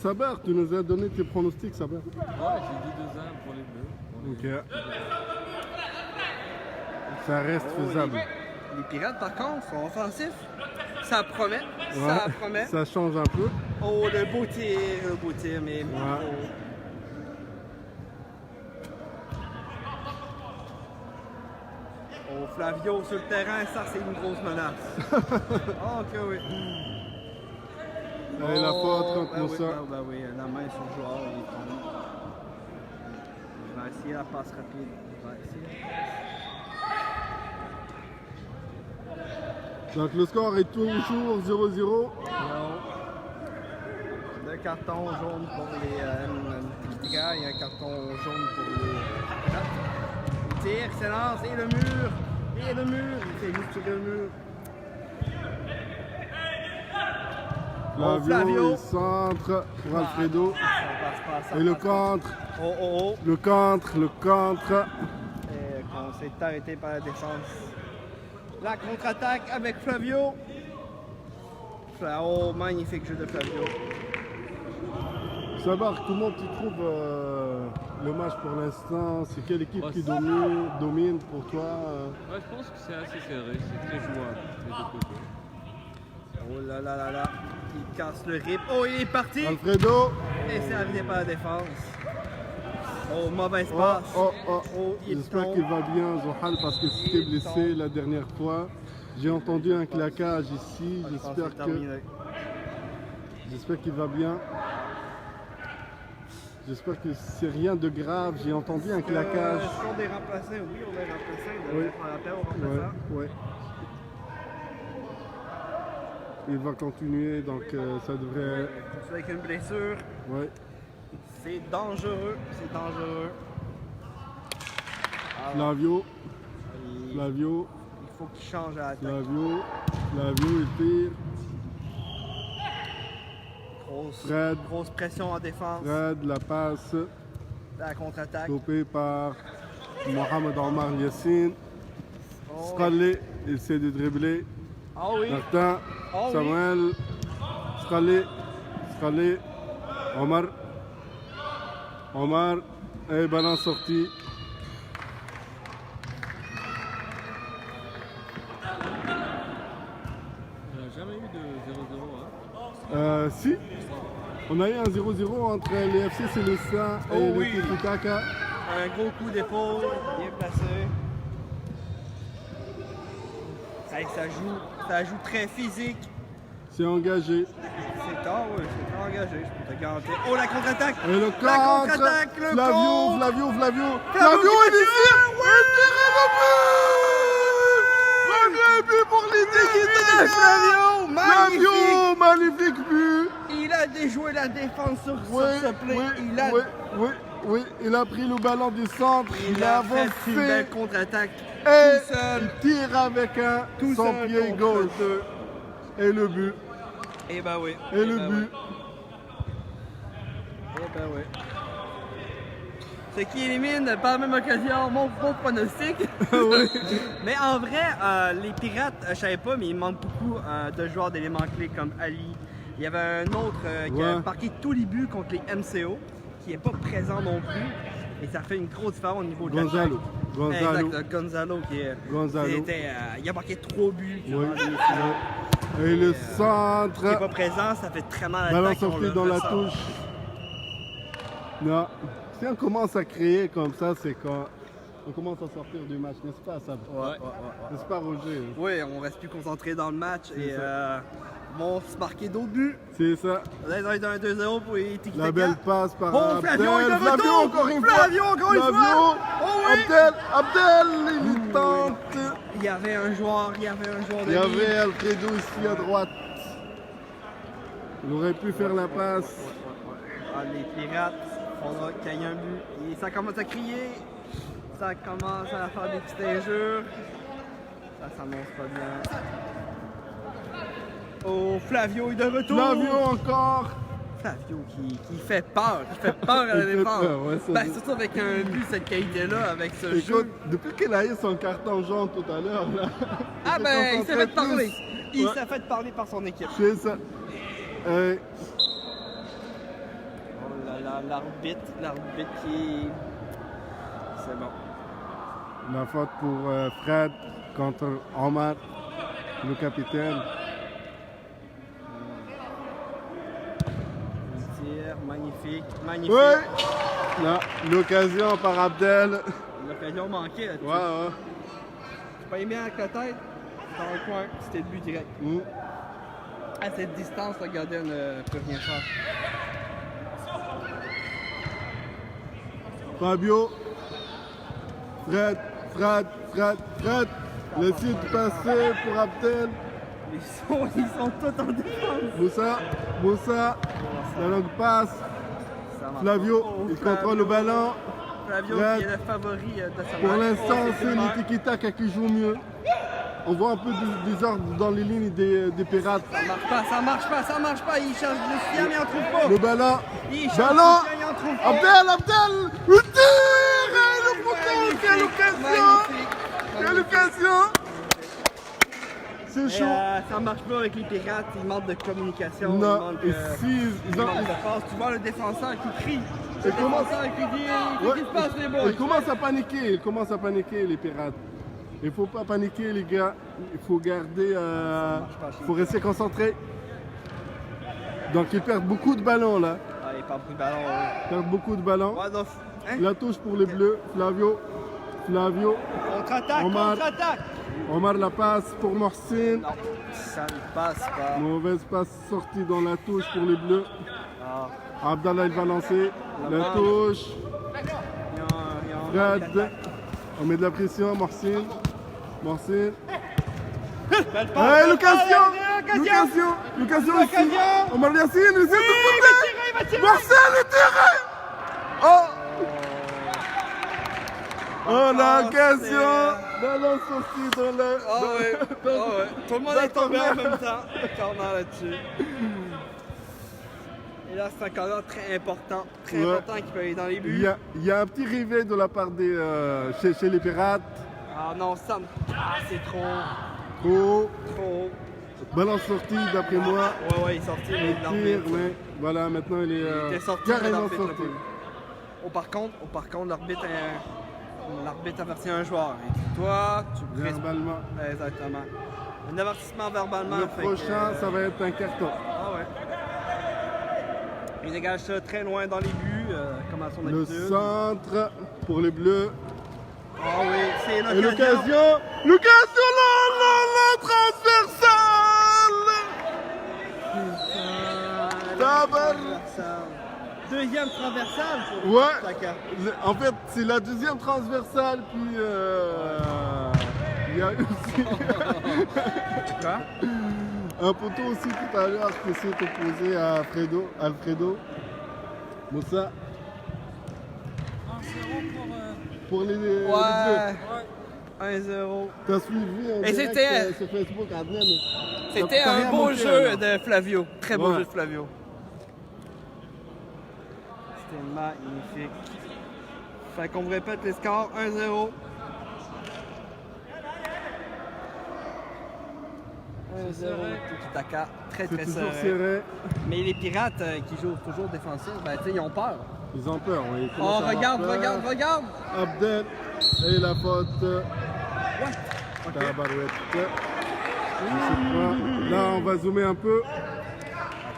Saber, tu nous as donné tes pronostics, Saber. Ouais, j'ai dit 2-1 pour les Bleus. Ok. Ça reste faisable. Les Pirates, par contre, sont offensifs. Ça promet. Ouais, Ça promet. ça change un peu. Oh, le beau tir, mais... Ouais. Oh, Flavio sur le terrain, ça c'est une grosse menace. Oh, ok, oui. Allez, la faute contre ben Moussa. oui, ben oui, la main sur le joueur, il est tombé. Il va essayer la passe rapide. Il va essayer. Donc le score est toujours 0-0. Deux cartons jaunes pour les gars et un carton jaune pour les Pirates. Il tire, excellence, et le mur. Et le mur, il fait juste tirer le mur. Flavio, il centre pour Alfredo. Ça passe pas, ça Et le passe pas. contre, Oh. le contre. Et qu'on s'est arrêté par la défense. La contre-attaque avec Flavio. Oh, magnifique jeu de Flavio. Sabar, comment tu trouves le match pour l'instant? C'est quelle équipe qui ça- domine pour toi? Ouais, je pense que c'est assez serré, c'est très jouable des deux côtés. Oh là là là là. Il casse le rythme. Oh, il est parti. Alfredo. Et c'est arrêté par la défense. Oh, mauvaise Oh, passe. oh, oh. Oh, il J'espère tombe. qu'il va bien, Zohal, parce que c'était Il blessé tombe. la dernière fois. J'ai entendu un claquage ici. Je pense que c'est terminé. J'espère qu'il va bien. J'espère que c'est rien de grave. J'ai entendu un claquage. Est-ce qu'on est remplacé? Oui, on est remplacé. Il Oui. devrait faire appel au remplaçant. Ouais. Il va continuer, donc ça devrait. C'est avec une blessure. Ouais. C'est dangereux. C'est dangereux. Flavio, Il Flavio, faut qu'il change à l'attaque. Flavio, il tire. Fred. Grosse pression en défense. Fred, la passe La contre-attaque. stoppée par Mohamed Omar Yassine. Oh, Skralli, il essaie de dribbler. Ah oui. Martin, Oh oui. Samuel, Skralli, Omar, et ballon sorti. On n'a jamais eu de 0-0. Hein. Si, on a eu un 0-0 entre les FC Célestin et Oh le oui. Tiki-Taka. Un gros coup d'épaule, bien placé. Ça joue très physique. C'est engagé. C'est tard, oui, c'est très engagé, je peux te garantir. Oh, la contre-attaque! Et le La contre, contre-attaque, le Flavio, contre. Flavio, Flavio il est ici. Il tire le but. Premier but pour les Tiki-Taka. Flavio, magnifique! Magnifique but. Il a déjoué la défense sur Oui, ce play. oui, il a pris le ballon du centre, Il a a fait une belle avancé contre-attaque. et Tout seul. il tire avec Tout son seul pied contre gauche. deux. Et le but. Eh ben oui. Et le ben but. oui. Eh ben oui. Ce qui élimine par la même occasion mon pronostic. Mais en vrai, les Pirates, je savais pas, mais il manque beaucoup de joueurs d'éléments clés comme Ali. Il y avait un autre qui a marqué tous les buts contre les MCO, qui n'est pas présent non plus. Et ça fait une grosse différence au niveau de la Gonzalo. Exact, Gonzalo il a marqué 3 buts. Oui. durant les finales. Et le Qui n'est centre. pas présent, ça fait très mal à Ballon l'attaque. on sorti le dans la ressent. touche. Non. Si on commence à créer comme ça, c'est quand on commence à sortir du match, n'est-ce pas, Sab? Ouais. N'est-ce pas, Roger? Oui, on reste plus concentré dans le match C'est et ça. vont se marquer d'autres buts. C'est ça. Là, ils ont été un 2-0 pour les Tiki La belle passe par Oh, Flavio est de Flavio retour! encore une Flavio fois. encore une Flavio. fois! Oh oui! Abdel, il tente. Il y avait un joueur de Il y ligne. avait Alfredo ici à droite. Il aurait pu faire la passe. Ah, les Pirates, il faudra qu'il y ait un but. Et ça commence à crier. Ça commence à faire des petites injures. Ça s'annonce pas bien. Oh, Flavio est de retour! Flavio encore. Flavio qui fait peur, à la Il fait défense. peur, ouais, ça Ben, dit- surtout avec un but, cette qualité-là, avec ce Écoute, jeu. depuis qu'il a eu son carton jaune tout à l'heure, là. Ah se ben, il s'est concentrait fait parler. plus. Il Ouais. s'est fait parler par son équipe. C'est ça. Oh là là, l'arbitre qui... C'est bon. La faute pour Fred contre Omar, le capitaine. Il tire, magnifique. Oui! Là, l'occasion par Abdel. L'occasion manquée là-dessus. Ouais. J'ai pas aimé avec la tête. Dans le coin, c'était le but direct. Mm. À cette distance, le gardien ne peut rien faire. Fabio. Fred. Laissez de passer pour Abdel. Ils sont tous en défense. Moussa. La longue passe. Ça marche. Flavio, Oh, il Flavio. contrôle le ballon. Flavio Fred. qui est le favori de sa Pour match. l'instant, Oh, c'est Neymar. les Tiki-Taka qui jouent mieux. On voit un peu du désordre dans les lignes des pirates. Ça marche pas. Il cherche le sien, mais il en trouve pas. Le ballon. Il cherche Ballon. le sien, il en trouve pas. Abdel. Le tir. Et le poteau. Quelle occasion. Quelle occasion. C'est Et, chaud. ça marche pas avec les pirates, il manque de communication, il Non, manque, et si il manque de passe. Tu vois le défenseur qui crie. Le Et comment- défenseur qui dit Ouais, qu'est-ce qui se passe les boys? ils commencent à paniquer, les pirates. Il faut pas paniquer, les gars. Il faut garder. Il faut rester concentré. Donc, ils perdent beaucoup de ballons là. Ah, il perd beaucoup de ballons. Ils perdent beaucoup de ballons. Ouais, donc, hein? La touche pour les bleus. Flavio. Contre-attaque, Omar. contre-attaque. Omar la passe pour Mohsin. Non, ça ne passe pas. Mauvaise passe sortie dans la touche pour les Bleus. Ah, Abdallah il va lancer. La main. touche. il y a un Fred. On met de la pression. Mohsin. Mohsin. Belle passe, Hey, belle l'occasion! passe, l'occasion. L'occasion ici! L'occasion. Omar Yassine, il essaie de Il va porter! tirer. Marcel, le tiré! Oh! Oh, l'occasion! Ballon sorti dans le... Ah ouais, ah ouais. Tout le monde est tombé en même temps. Corner là-dessus. Et là, c'est un corner très important. Très Ouais. important qui peut aller dans les Il buts. y a un petit réveil de la part des, chez les Pirates. Ah non, ça me... Ah, c'est trop. Trop. Trop. Ballon sorti d'après moi. Ouais, il est sorti, mais Le de tir, l'arbitre. mais voilà, maintenant il est Il était sorti, mais carrément l'arbitre l'a sorti. pas vu. Par contre, l'arbitre avertit un joueur. Il dit, toi, tu brises. Verbalement. Exactement. Un avertissement verbalement. Le fait prochain, que, ça va être un carton. Ah ouais. Il dégage ça très loin dans les buts, comme à son Le habitude. centre pour les Bleus. Ah oui, c'est Et l'occasion. l'occasion, l'occasion, la transversale. Tabar. Deuxième transversale pour Ouais. Taka. En fait, c'est la deuxième transversale, puis il y a aussi Quoi? un poteau aussi tout à l'heure qui s'est opposé à Alfredo. Moussa 1-0 pour les Bleus. Ouais. pour... Ouais. 1-0. T'as suivi en Et direct, c'était- sur Facebook, Adnan. C'était T'as un rien beau manqué, jeu alors. de Flavio. Très beau Ouais. jeu de Flavio. C'était magnifique. Fait qu'on vous répète les scores 1-0. 1-0. Tiki-taka. Très C'est très toujours serré. serré. Mais les pirates qui jouent toujours défensifs, ben tu sais, ils ont peur. Ils ont peur, oui. Ils Oh, commencent à avoir regarde, peur. regarde! Abdel et la faute. Ok. Tabarouette. Je sais pas. Là, on va zoomer un peu.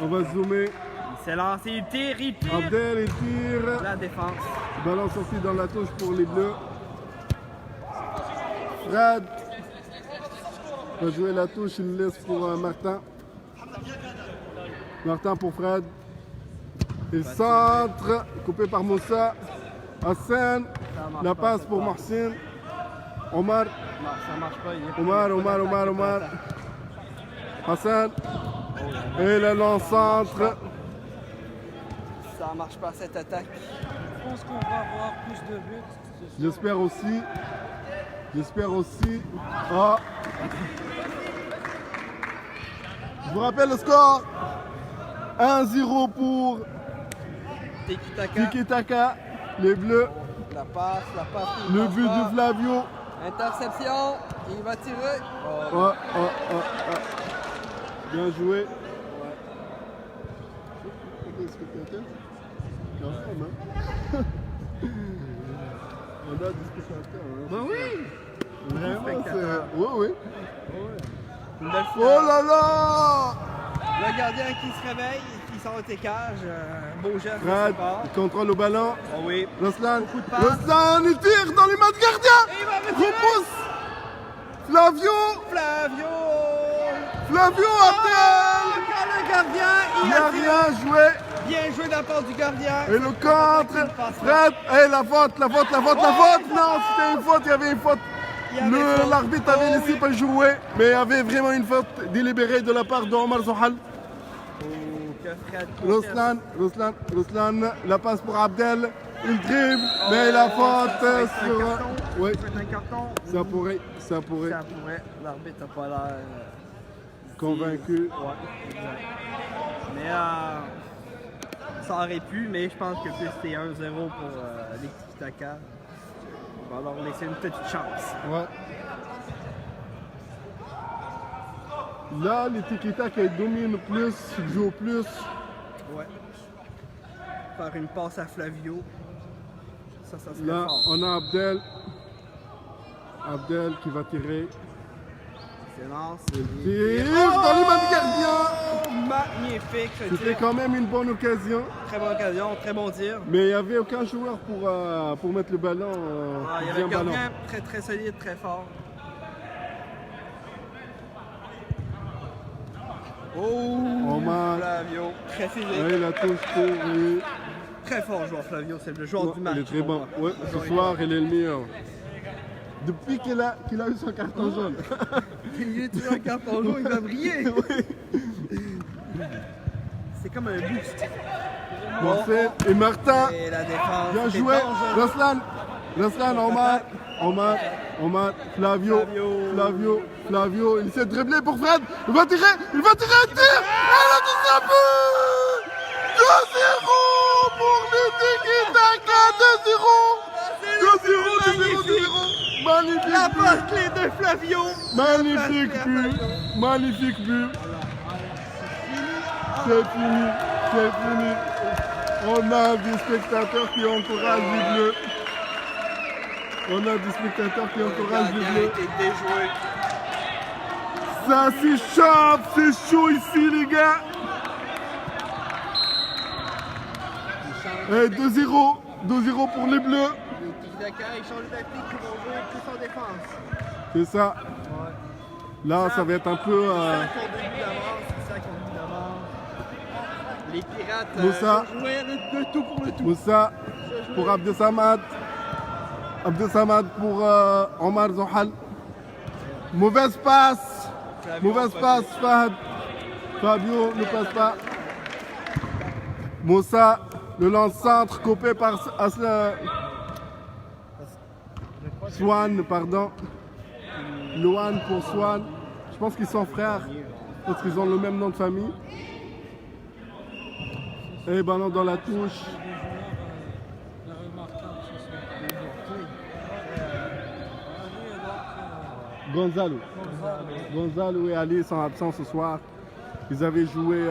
On va zoomer. Il s'est lancé, il tire, Abdel, il tire. La défense. Ballon sorti dans la touche pour les Bleus. Fred va jouer la touche, il laisse pour Martin. Martin pour Fred. Il centre, coupé par Moussa. Hassan, la passe pour Mohsin. Omar, Non, ça marche pas. Il est Omar. Hassan. Et le long centre. Ça marche pas cette attaque. Je pense qu'on va avoir plus de buts. c'est sûr. J'espère aussi. J'espère aussi. Ah. Je vous rappelle le score. 1-0 pour Tiki-taka. Tiki Taka. Les Bleus. La passe. il Le passe but pas. de Flavio. Interception. Il va tirer. Oh, Oh. Bien joué. Qu'est-ce que tu as fait? Quand même, hein? On a des spectateurs. Hein? Ben oui. Vraiment, spectateurs. c'est... Oui. Une belle Oh fois. là là! Le gardien qui se réveille, qui sort de tes cages. Beau geste de sa Fred, part. il contrôle le ballon. Oh oui. Ruslan, Beaucoup de passes. Ruslan, il tire dans les mains de gardien! Et il va retirer. Repousse! Flavio! Flavio. Abdel! Quand le gardien, Il il n'a a tiré. rien joué! Bien joué de la part du gardien. Et le contre! Fred! La faute! Non, c'était une faute, il y avait une faute! Il y avait faute. L'arbitre avait Oh laissé oui. pas jouer, mais il y avait vraiment une faute délibérée de la part d'Omar Zohal. Oh, que Fred conteste. Ruslan, la passe pour Abdel, il dribble, Oh, mais la ça faute va être un sur... carton. Oui, Ça va être un carton. ça pourrait. Ça pourrait. L'arbitre n'a pas l'air Convaincu. Ouais, exact. Mais ça aurait pu, mais je pense que plus c'était 1-0 pour les Tiki-Taka. On va leur laisser une petite chance. Ouais. Là, les Tiki-Taka, ils dominent plus, ils jouent plus. Ouais. Faire une passe à Flavio. Ça serait Là, fort. on a Abdel. Abdel qui va tirer. Excellence. Il tire dans les mains du gardien. Magnifique ce C'était tir. quand même une bonne occasion. Très bonne occasion, très bon tir. Mais il n'y avait aucun joueur pour mettre le ballon. Il y avait un bien ballon. gardien très solide, très fort. Oh, Omar. Flavio, très physique. Ouais, la touche pour lui. Très fort joueur Flavio, c'est le joueur du match. Il est très bon. pour moi. Ouais, ce soir, il est le meilleur. Depuis qu'il a eu son carton jaune. Il est toujours un carton jaune, il va briller. C'est comme un boost. Marcel et Martin. Et la défense. Bien c'est joué. dangereux. Ruslan, Omar, Flavio. Il essaie de dribbler pour Fred. Il va tirer un tir. Et le deuxième but 2-0 pour le Tiki Taka. 2-0. Magnifique. La passe clé de Flavio. Magnifique but. C'est fini. On a des spectateurs qui encouragent les Bleus. Il a été déjoué. Ça s'échappe, c'est chaud ici les gars. Et 2-0 pour les Bleus. Les Tiki-Taka, ils changent de tactique, ils vont jouer plus en défense. C'est ça. Là, ça va être un peu... C'est ça qu'on dit d'avance. Les Pirates Moussa. vont jouer le tout pour le tout. Moussa pour Abdesamad. Abdesamad pour Omar Zohal. Mauvaise passe, Fahad. Fabio ne passe pas. Moussa, le lance-centre coupé par Swan, pardon. Loan pour Swan. Je pense qu'ils sont frères, parce qu'ils ont le même nom de famille. Et ballon dans la touche. Gonzalo et Ali sont absents ce soir. Ils avaient joué.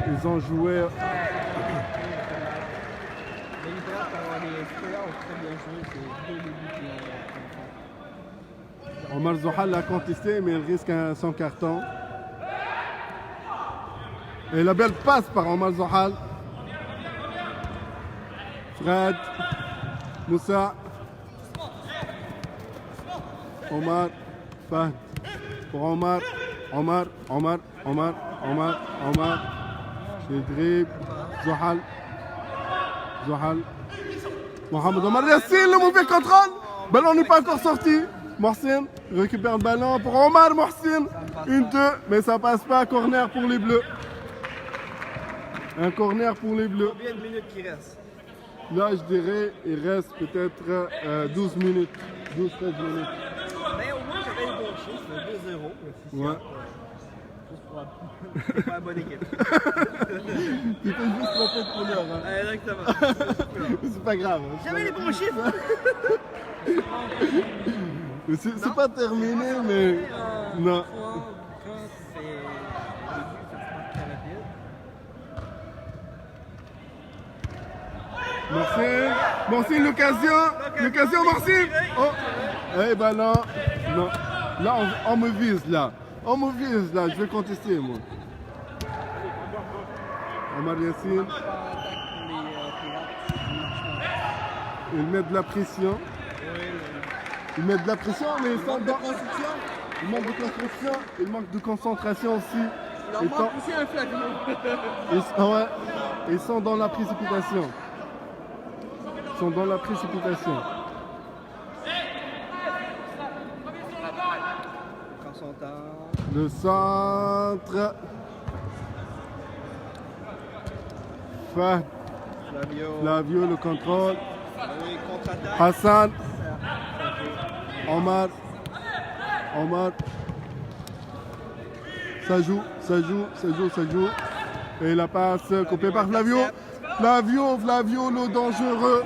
Ils ont joué. Les Pirates, les Spurs ont très bien joué. C'est 2 débuts qui ont. Omar Zohal l'a contesté, mais il risque son carton. Et la belle passe par Omar Zohal. Fred, Moussa, Omar, Fahd. Pour Omar. C'est dribble. Zohal. Mohamed Omar Yassine, le mauvais contrôle. Ballon n'est pas encore sorti. Mohsin récupère le ballon pour Omar Mohsin. 1-2, mais ça passe pas. Corner pour les Bleus. Un corner pour les Bleus. Combien de minutes qui restent? Là, je dirais, il reste peut-être 12 minutes. 12-13 minutes. Mais au moins, j'avais le bon chiffre, 2-0. Ouais. Juste pour c'est pas la bonne équipe. Tu fais juste tromper de couleur. Hein. Exactement. C'est pas grave. J'avais les bons chiffres. C'est pas terminé, mais. Non. Merci, l'occasion, merci. Oh, eh ben non, là on me vise là, je vais contester moi. Omar Yassine, il met de la pression, mais ils sont dans il manque de construction, il manque de concentration aussi. Il en manque aussi un Flavio. Ils sont dans la précipitation. Prend son temps. Le centre. Flavio, le contrôle. Oui, contre-attaque. Hassan. Omar. Ça joue. Et la passe coupée par Flavio. Flavio, le dangereux.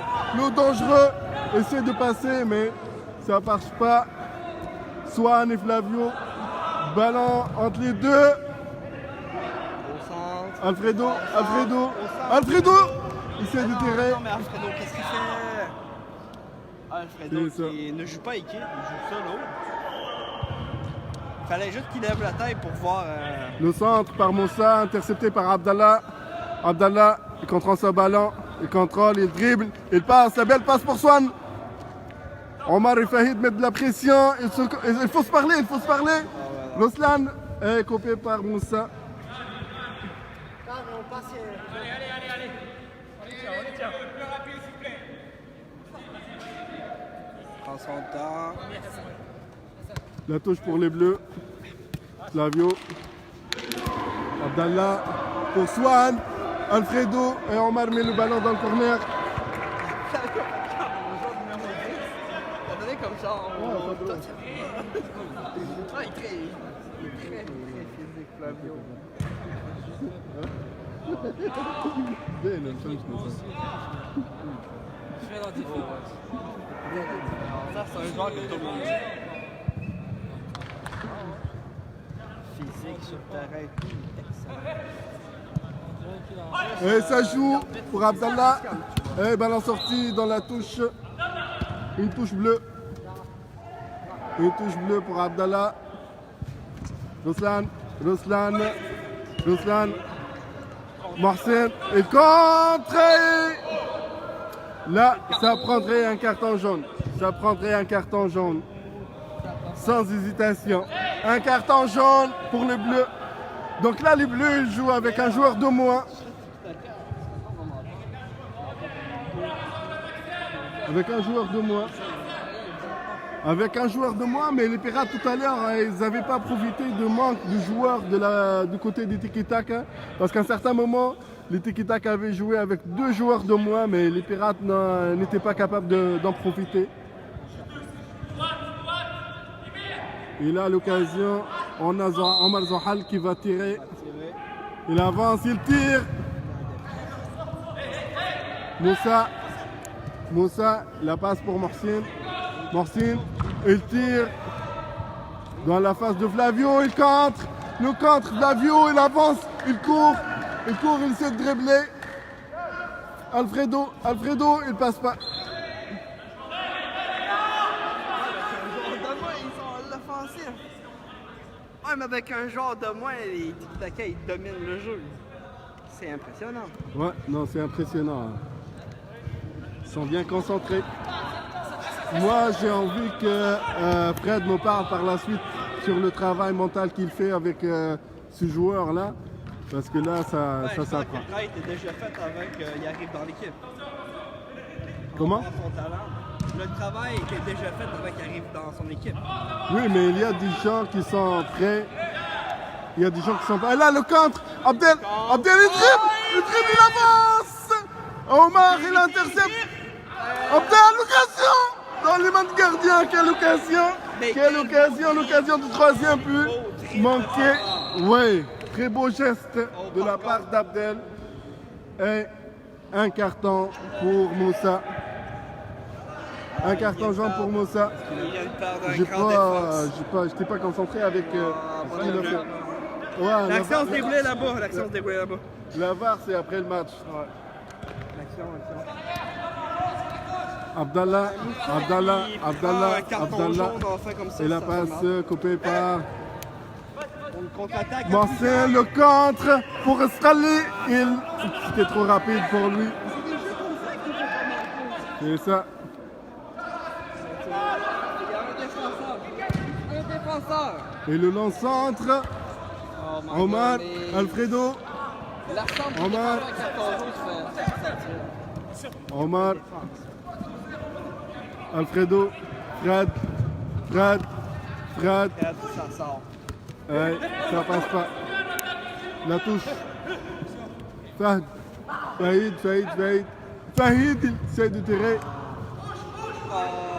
Essaie de passer, mais ça marche pas. Swan et Flavio. Ballon entre les deux. Au centre. Alfredo. Essaie de tirer. Non, mais Alfredo, qu'est-ce qu'il fait? Alfredo qui ne joue pas équipe, il joue solo. Fallait juste qu'il lève la tête pour voir. Le centre par Moussa, intercepté par Abdallah. Abdallah, il contrôle ce ballon, il contrôle, il dribble, il passe, la belle passe pour Swan. Omar et Fahid mettent de la pression, il faut se parler. Ruslan Et coupé par Moussa. Prends son temps. La touche pour les Bleus. Flavio. Abdallah pour Swan. Alfredo. Et Omar met le ballon dans le corner. Il a donné comme genre. Ah, il est très physique, Flavio. Je fais la différence. Ça, c'est un joueur que tout le monde dit. Physique sur le terrain, excellent. Et ça joue pour Abdallah. Et ballon sorti dans la touche. Une touche bleue. Une touche bleue pour Abdallah. Ruslan. Mohsen. Et contre. Là, ça prendrait un carton jaune. Ça prendrait un carton jaune. Sans hésitation. Un carton jaune pour les Bleus. Donc là, les Bleus ils jouent avec un joueur de moins. Avec un joueur de moins. Avec un joueur de moins, mais les Pirates tout à l'heure, ils n'avaient pas profité de manque de joueurs du côté des Tiki-Taka. Parce qu'à un certain moment, les Tiki-Taka avaient joué avec 2 joueurs de moins, mais les Pirates n'étaient pas capables d'en profiter. Et là, à l'occasion, on a Omar Zohal qui va tirer. Il avance, il tire. Moussa, la passe pour Mohsin. Il tire dans la face de Flavio, il contre. Le contre, Flavio, il avance, il court, il essaie de dribbler. Alfredo, il passe pas. Ils sont à l'offensive. Ouais, mais avec un joueur de moins, les Tiki-Taka, ils dominent le jeu. C'est impressionnant. Ouais, non, c'est impressionnant. Ils sont bien concentrés. Moi, j'ai envie que Fred me parle par la suite sur le travail mental qu'il fait avec ce joueur-là. Parce que là, ça s'apprend. Le travail était déjà fait avant qu'il arrive dans l'équipe. Comment? Son talent. Le travail était déjà fait avant qu'il arrive dans son équipe. Oui, mais il y a des gens qui sont prêts. Il y a des gens qui sont prêts. Et là, le contre. Abdel, il dribble, il avance. Omar, il intercepte. Abdel, l'occasion. Dans les mains de gardien, quelle occasion. L'occasion du troisième but. Manqué. Oui, très beau geste de la part d'Abdel. Et un carton pour Moussa. Un carton jaune pour Moussa. J'étais pas concentré avec ce qu'il a fait. Ouais, L'action se déroulait là-bas. La VAR, c'est après le match. Abdallah. Et la passe coupée par Marcel, le contre pour Escali. C'était trop rapide pour lui. C'est ça. Et le lance-centre. Omar, Alfredo. Omar. Alfredo. Fred. Ça sort. Ça passe pas. La touche. Fahid, il essaie de tirer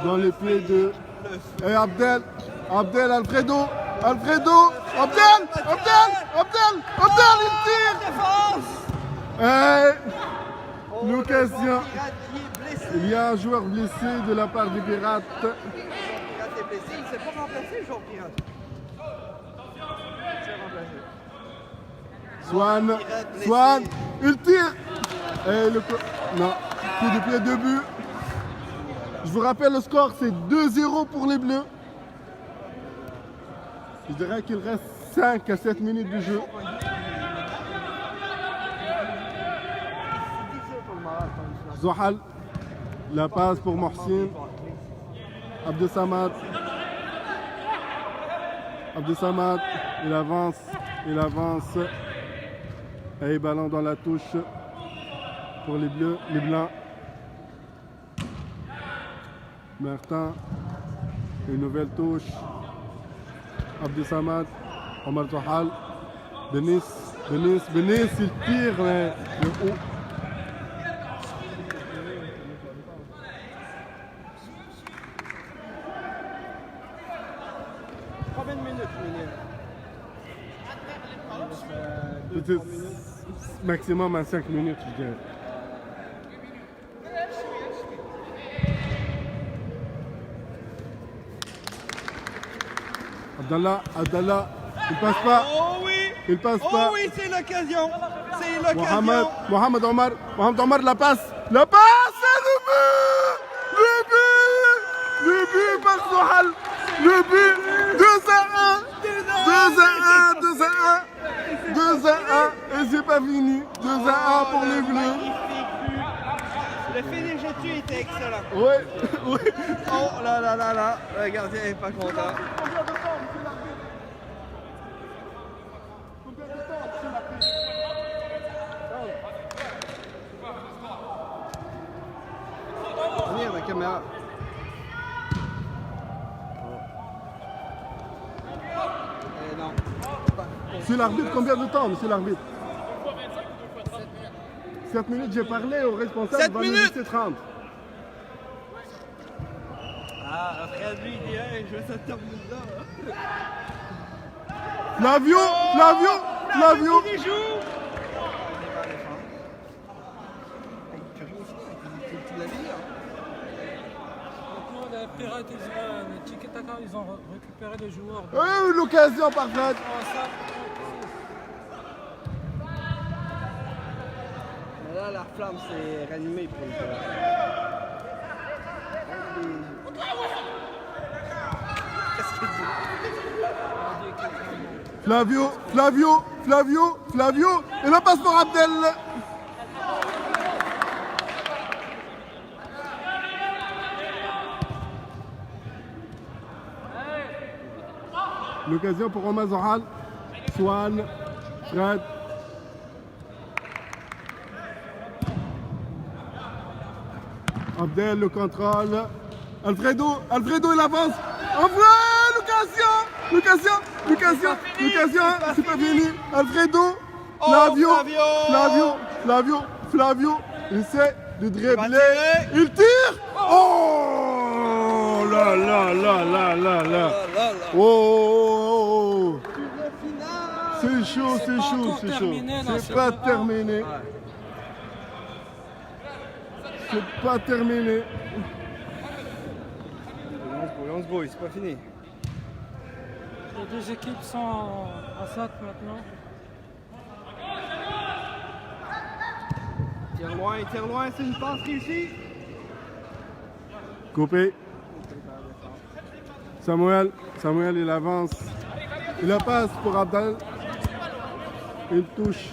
dans les pieds de. Et Abdel, Alfredo, Abdel, il tire. Et l'occasion. Il y a un joueur blessé de la part des Pirates. Pirate est blessé, il ne s'est pas remplacé le joueur Pirate. Swan, il tire. Et non, coup de pied, 2 buts. Je vous rappelle le score, c'est 2-0 pour les Bleus. Je dirais qu'il reste 5 à 7 minutes de jeu. Zohal, la passe pour Mohsin. Abdesamad. il avance, il avance. Et ballon dans la touche pour les bleus, les blancs. Martin, une nouvelle touche. Abdel Samad, Omar Touhal, Benis, il tire, mais le haut. Combien de minutes, Peut-être maximum à 5 minutes, je dirais. Abdallah, il passe pas. Oh oui! Il passe Oh pas. oui, c'est l'occasion! C'est l'occasion! Mohamed Omar, la passe, et le but par Touhal, le but, 2-1, et c'est pas fini, 2-1 pour les bleus. Le finish dessus était excellent. Ouais. Oh là là là là, le gardien est pas content. Venir la caméra. Non. Monsieur l'arbitre, combien de temps, monsieur l'arbitre? 7 minutes, j'ai parlé au responsable. 7 minutes. 30. Ah, après lui, il dit, hey, je veux ça termine là. Flavio. Il joue. Maintenant, les Pirates, les Tiki-Taka, ils ont récupéré les joueurs. L'occasion parfaite. Mais là, la flamme s'est ranimée pour le joueur. Qu'est-ce qu'il dit? Flavio, et la passe pour Abdel. L'occasion pour Omar Touhal, Swan, Fred. Abdel, le contrôle. Alfredo, il avance. L'occasion, c'est pas fini. Alfredo, Flavio, il essaie de dribbler. Il tire. Oh là là. Oh. C'est chaud. C'est pas terminé. C'est pas terminé. On se brouille, c'est pas fini. Les deux équipes sont à 7 maintenant. Tire loin, c'est une passe réussie. Coupé. Samuel, il avance. Il la passe pour Abdel. Il touche.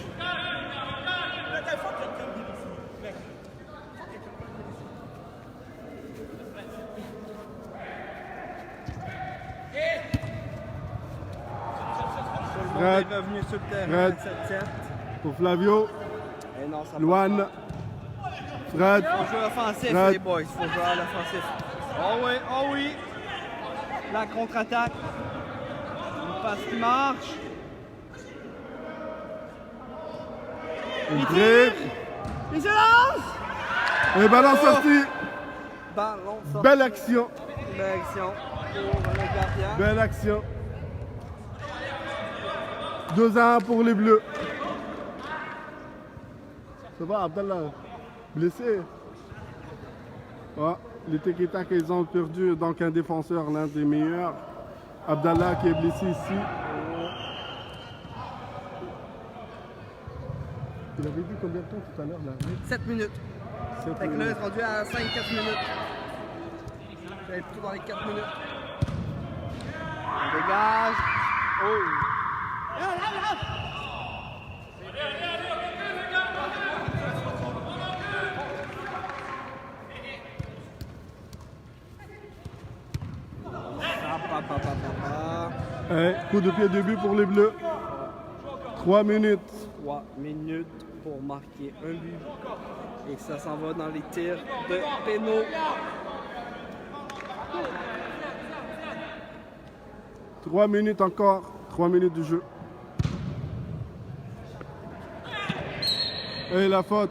Fred est revenu sur le terrain. 7-7. Pour Flavio. Et non, ça Luan. Fred. faut jouer offensif, Fred. les boys. Faut jouer à l'offensif. Oh oui. La contre-attaque. Une passe qui marche. Il dribble. Il se lance. Et ballon sorti. Ballon sorti. Belle action. Belle action pour le gardien. Belle action. 2-1 pour les Bleus. Ça va, Abdallah? Blessé? Les Tiki-Taka, ils ont perdu donc un défenseur, l'un des meilleurs. Abdallah qui est blessé ici. Il avait dit combien de temps tout à l'heure, l'arbitre? 7 minutes. 7 Fait que là, minutes. c'est rendu à 5-4 minutes. J'allais plutôt dans les 4 minutes. On dégage. Oh! Coup de pied début pour les Bleus. 3 minutes. 3 minutes pour marquer un but. Et ça s'en va dans les tirs de pénaux. 3 minutes encore. 3 minutes de jeu. Et la faute.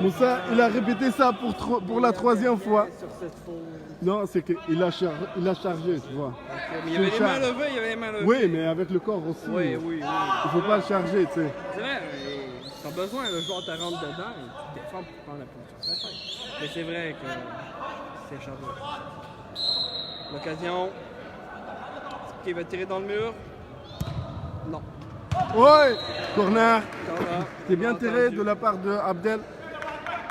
Moussa, il a répété ça pour la 3e fois. Sur cette faute. Non, c'est qu'il a chargé, tu vois. Mais il y avait les mains levées, il y avait les mains levées. Oui, mais avec le corps aussi. Oui, oui, oui. Il faut pas le charger, tu sais. C'est vrai, mais t'as besoin, le joueur te rentre dedans et tu défends pour prendre la position sur sa tête. Mais c'est vrai que c'est chargé. L'occasion. Est-ce qu'il va tirer dans le mur? Non. Ouais, corner. Corner. C'est bien tiré de la part de Abdel.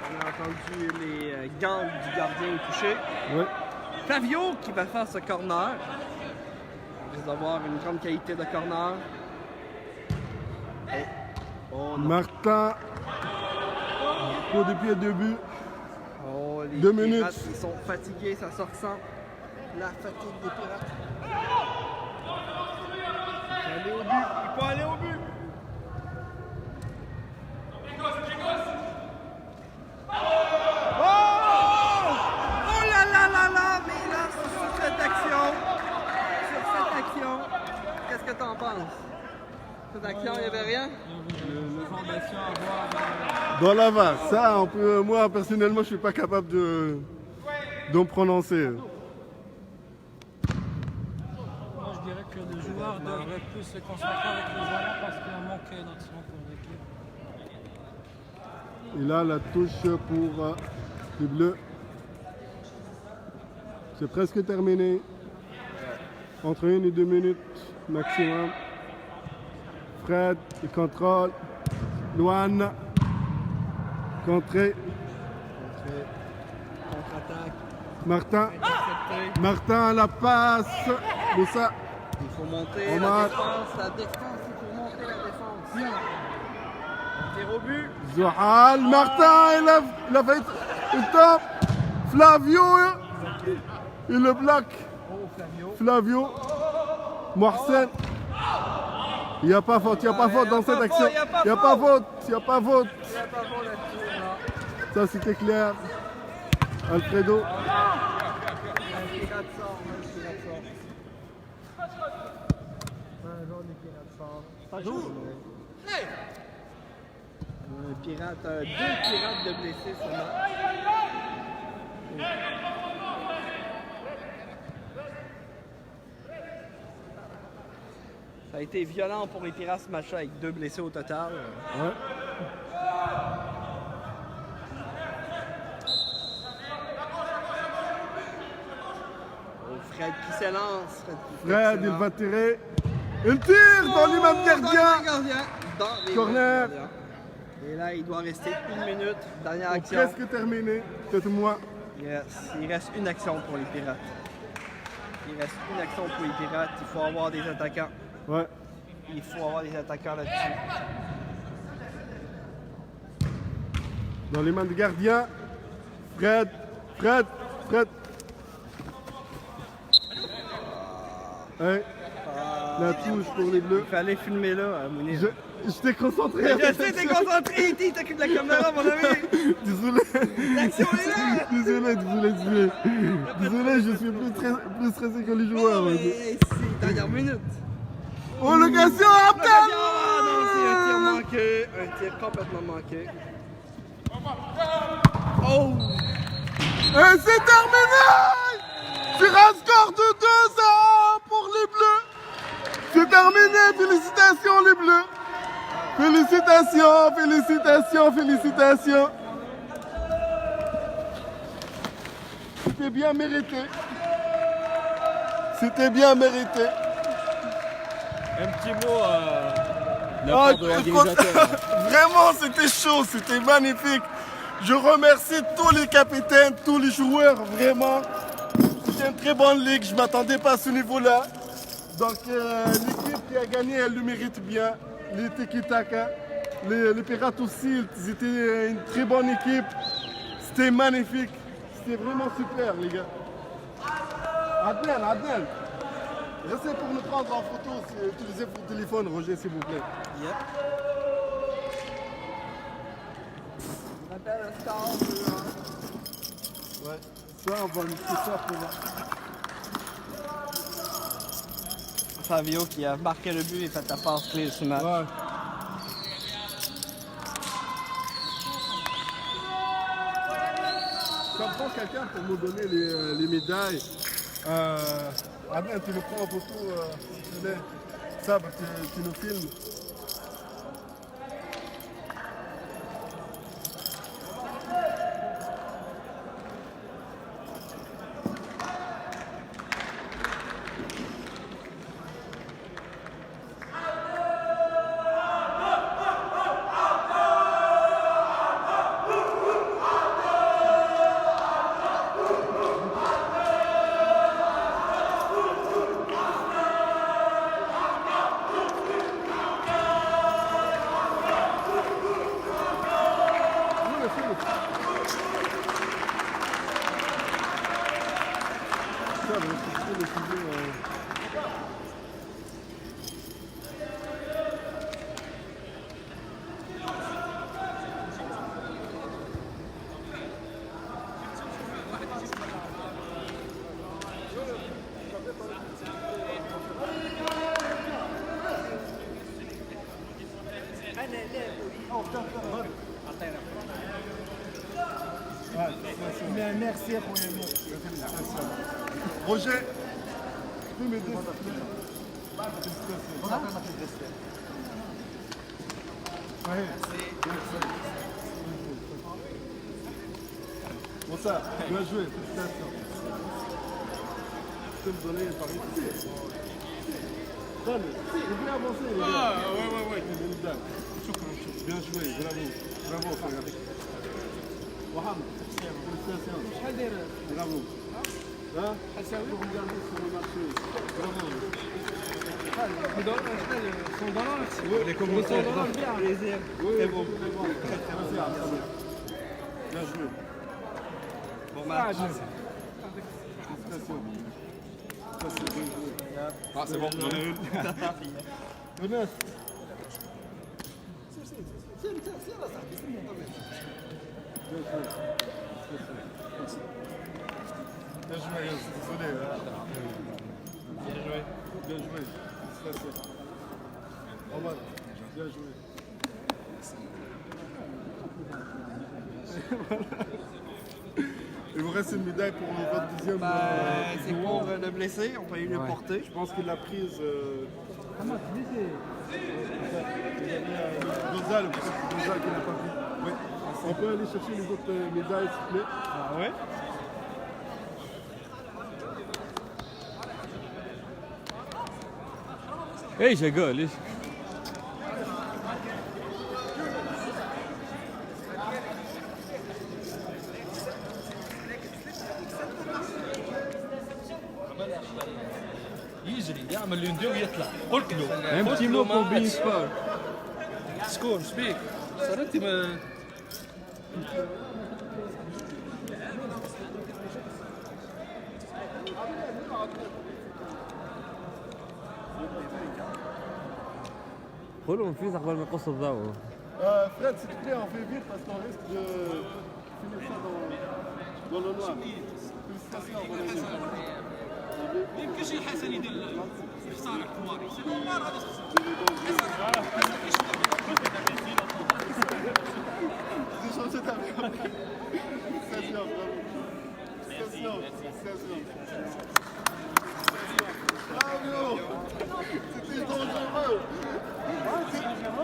On a entendu les gants du gardien toucher. Ouais. Flavio qui va faire ce corner. Il risque d'avoir une grande qualité de corner. Oh, non. Martin. Coup de pied début. Oh, les 2 pirates, minutes. ils sont fatigués, ça se ressent. La fatigue des pirates. Il faut aller au but, il faut aller au but. Oh là là là là, mais là, sur cette action, qu'est-ce que t'en penses? Cette action, il n'y avait rien? Le fondation à voir. Dans la VAR. Ça, moi, personnellement, je suis pas capable de me prononcer. Moi, je dirais que les joueurs devraient plus se concentrer avec les joueurs parce qu'il y a manqué d'action pour l'équipe. Et là, la touche pour les Bleus. C'est presque terminé. Entre 1 et 2 minutes maximum. Fred, il contrôle. Luan. Contré. Contre-attaque. Martin. Intercepté. Martin, la passe. Moussa. Il faut monter Omar. la défense, il faut monter la défense. On tire au but. Zohal. Martin, il a fait. Il tape. Flavio. Il le bloque. Oh, Flavio. Flavio. Mohsen. Il n'y a pas faute, il n'y a pas faute dans cette action. Il n'y a pas faute, il n'y a pas faute. Il n'y a pas bon là-dessus, là. Ça, c'était clair. Alfredo. Un pirate sort, un pirate sort. Un joueur des pirates sort. Pas chaud. Un pirate, 2 pirates de blessés seulement. Ça a été violent pour les pirates ce match-là avec 2 blessés au total. Ouais. Oh, Fred qui s'élance. Fred, il va tirer. Il tire dans les mains de gardien. Dans les Corner. mains du gardien. Et là, il doit rester 1 minute. Dernière action. Presque terminé. Peut-être moi. Yes. Il reste une action pour les pirates. Il reste une action pour les pirates. Il faut avoir des attaquants. Ouais. Il faut avoir des attaquants là-dessus. Dans les mains de gardien. Fred. Fred. Fred. Ouais. La touche pour les Bleus. Il fallait filmer là, Mounir. J'étais concentré. Je sais, t'es concentré, il t'occupe de la caméra, mon ami. Désolé. L'action est là. Désolé, je suis plus stressé que les joueurs. Oh, mais c'est dernière minute. Oh, l'occasion, Abdel! Ah non, c'est un tir manqué. Un tir complètement manqué. Oh! Et c'est terminé! Sur un score de 2-1 pour les Bleus. C'est terminé, félicitations les Bleus. Félicitations, félicitations, félicitations. C'était bien mérité. C'était bien mérité. Un petit mot de la Ah, part de l'organisateur. Vraiment, c'était chaud, c'était magnifique. Je remercie tous les capitaines, tous les joueurs, vraiment. C'était une très bonne ligue, je ne m'attendais pas à ce niveau-là. Donc l'équipe qui a gagné, elle le mérite bien. Les Tiki-Taka, les Pirates aussi, ils étaient une très bonne équipe. C'était magnifique. C'était vraiment super, les gars. Adel. Restez pour nous prendre en photo. Utilisez votre téléphone, Roger, s'il vous plaît. Yep. On appelle un star. Ouais. Ça, on va mixer ça pour voir. Fabio qui a marqué le but et fait la passe clé ce match. Ouais. Ça prend quelqu'un pour nous donner les médailles. Adrien, tu nous prends en photo, s'il te plaît. Ça, tu nous filmes. Merci pour les mots. Roger, tu peux m'aider? Bon ça, bien joué, félicitations. Tu peux me donner par ici? Donne, vous voulez avancer les gars? Ouais. Bien joué, bravo frère. Mohamed, félicitations. Bravo. Hein? Vous regardez sur le marché. Bravo. Les commentaires. Plaisir. C'est bon. Bien joué. Bon match. Félicitations. Ça, c'est bien joué. Ah, c'est bon, j'en ai une. Younes. Bien joué, désolé. Bien joué. Félicitations. Omar, bien joué. Il vous reste une médaille pour votre deuxième. C'est pour le blessé, on peut aller le porter. Je pense qu'il l'a prise. Gonzalo, Gonzalo qui n'a pas pris. Oui. On peut aller chercher les autres médailles, s'il vous plaît. Ah ouais? ايش اقول ايش يجري يعمل اللي ندير ويطلع قلت له un petit mot pour Bein Sport. شكون شبيك صار انت ما قولوا نفيس قبل ما يقص الضوء. Fred, s'il te plaît, on fait vite parce qu'on risque de finir ça dans le noir. Félicitations, bon année. يمكن شيء حسن يدل صالح كواري J'ai changé d'avion. Félicitations, bravo. Félicitations. Bravo. C'était dangereux.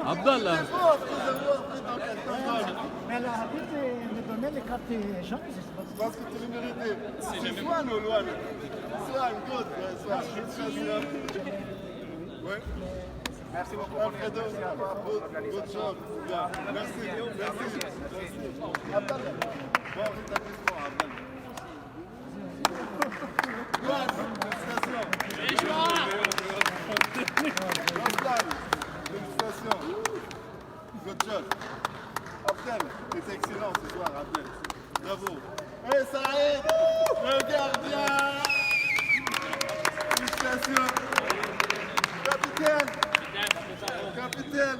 عبد الله C'est fort de vous avoir pris dans cette campagne. Mais l'arbitre me donnait les cartes jaunes, je sais pas. Parce que tu le méritais. C'est Swan ou Loan? Swan, good. Ouais, Swan. Félicitations. Ouais. Merci beaucoup. Alfredo, good job. Bien. Merci. Abdallah. Bon rétablissement, Abdallah. Loan, félicitations. Roslan, félicitations. Good job. Abdel, t'es excellent ce soir, Abdel. Bravo. Et Saïd, le gardien. Félicitations. Capitaine. Capitaine.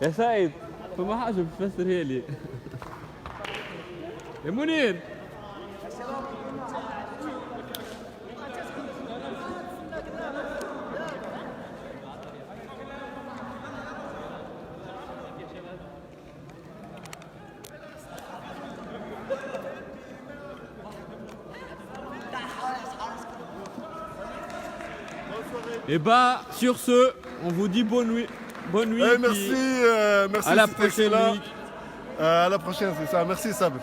يا سعيد فما حاجة بتفسرها لي يا منير. Et bah sur ce, on vous dit bonne nuit. Bonne nuit. Merci, merci. À la c'était prochaine excellent. nuit. À la prochaine, c'est ça. Merci Sab.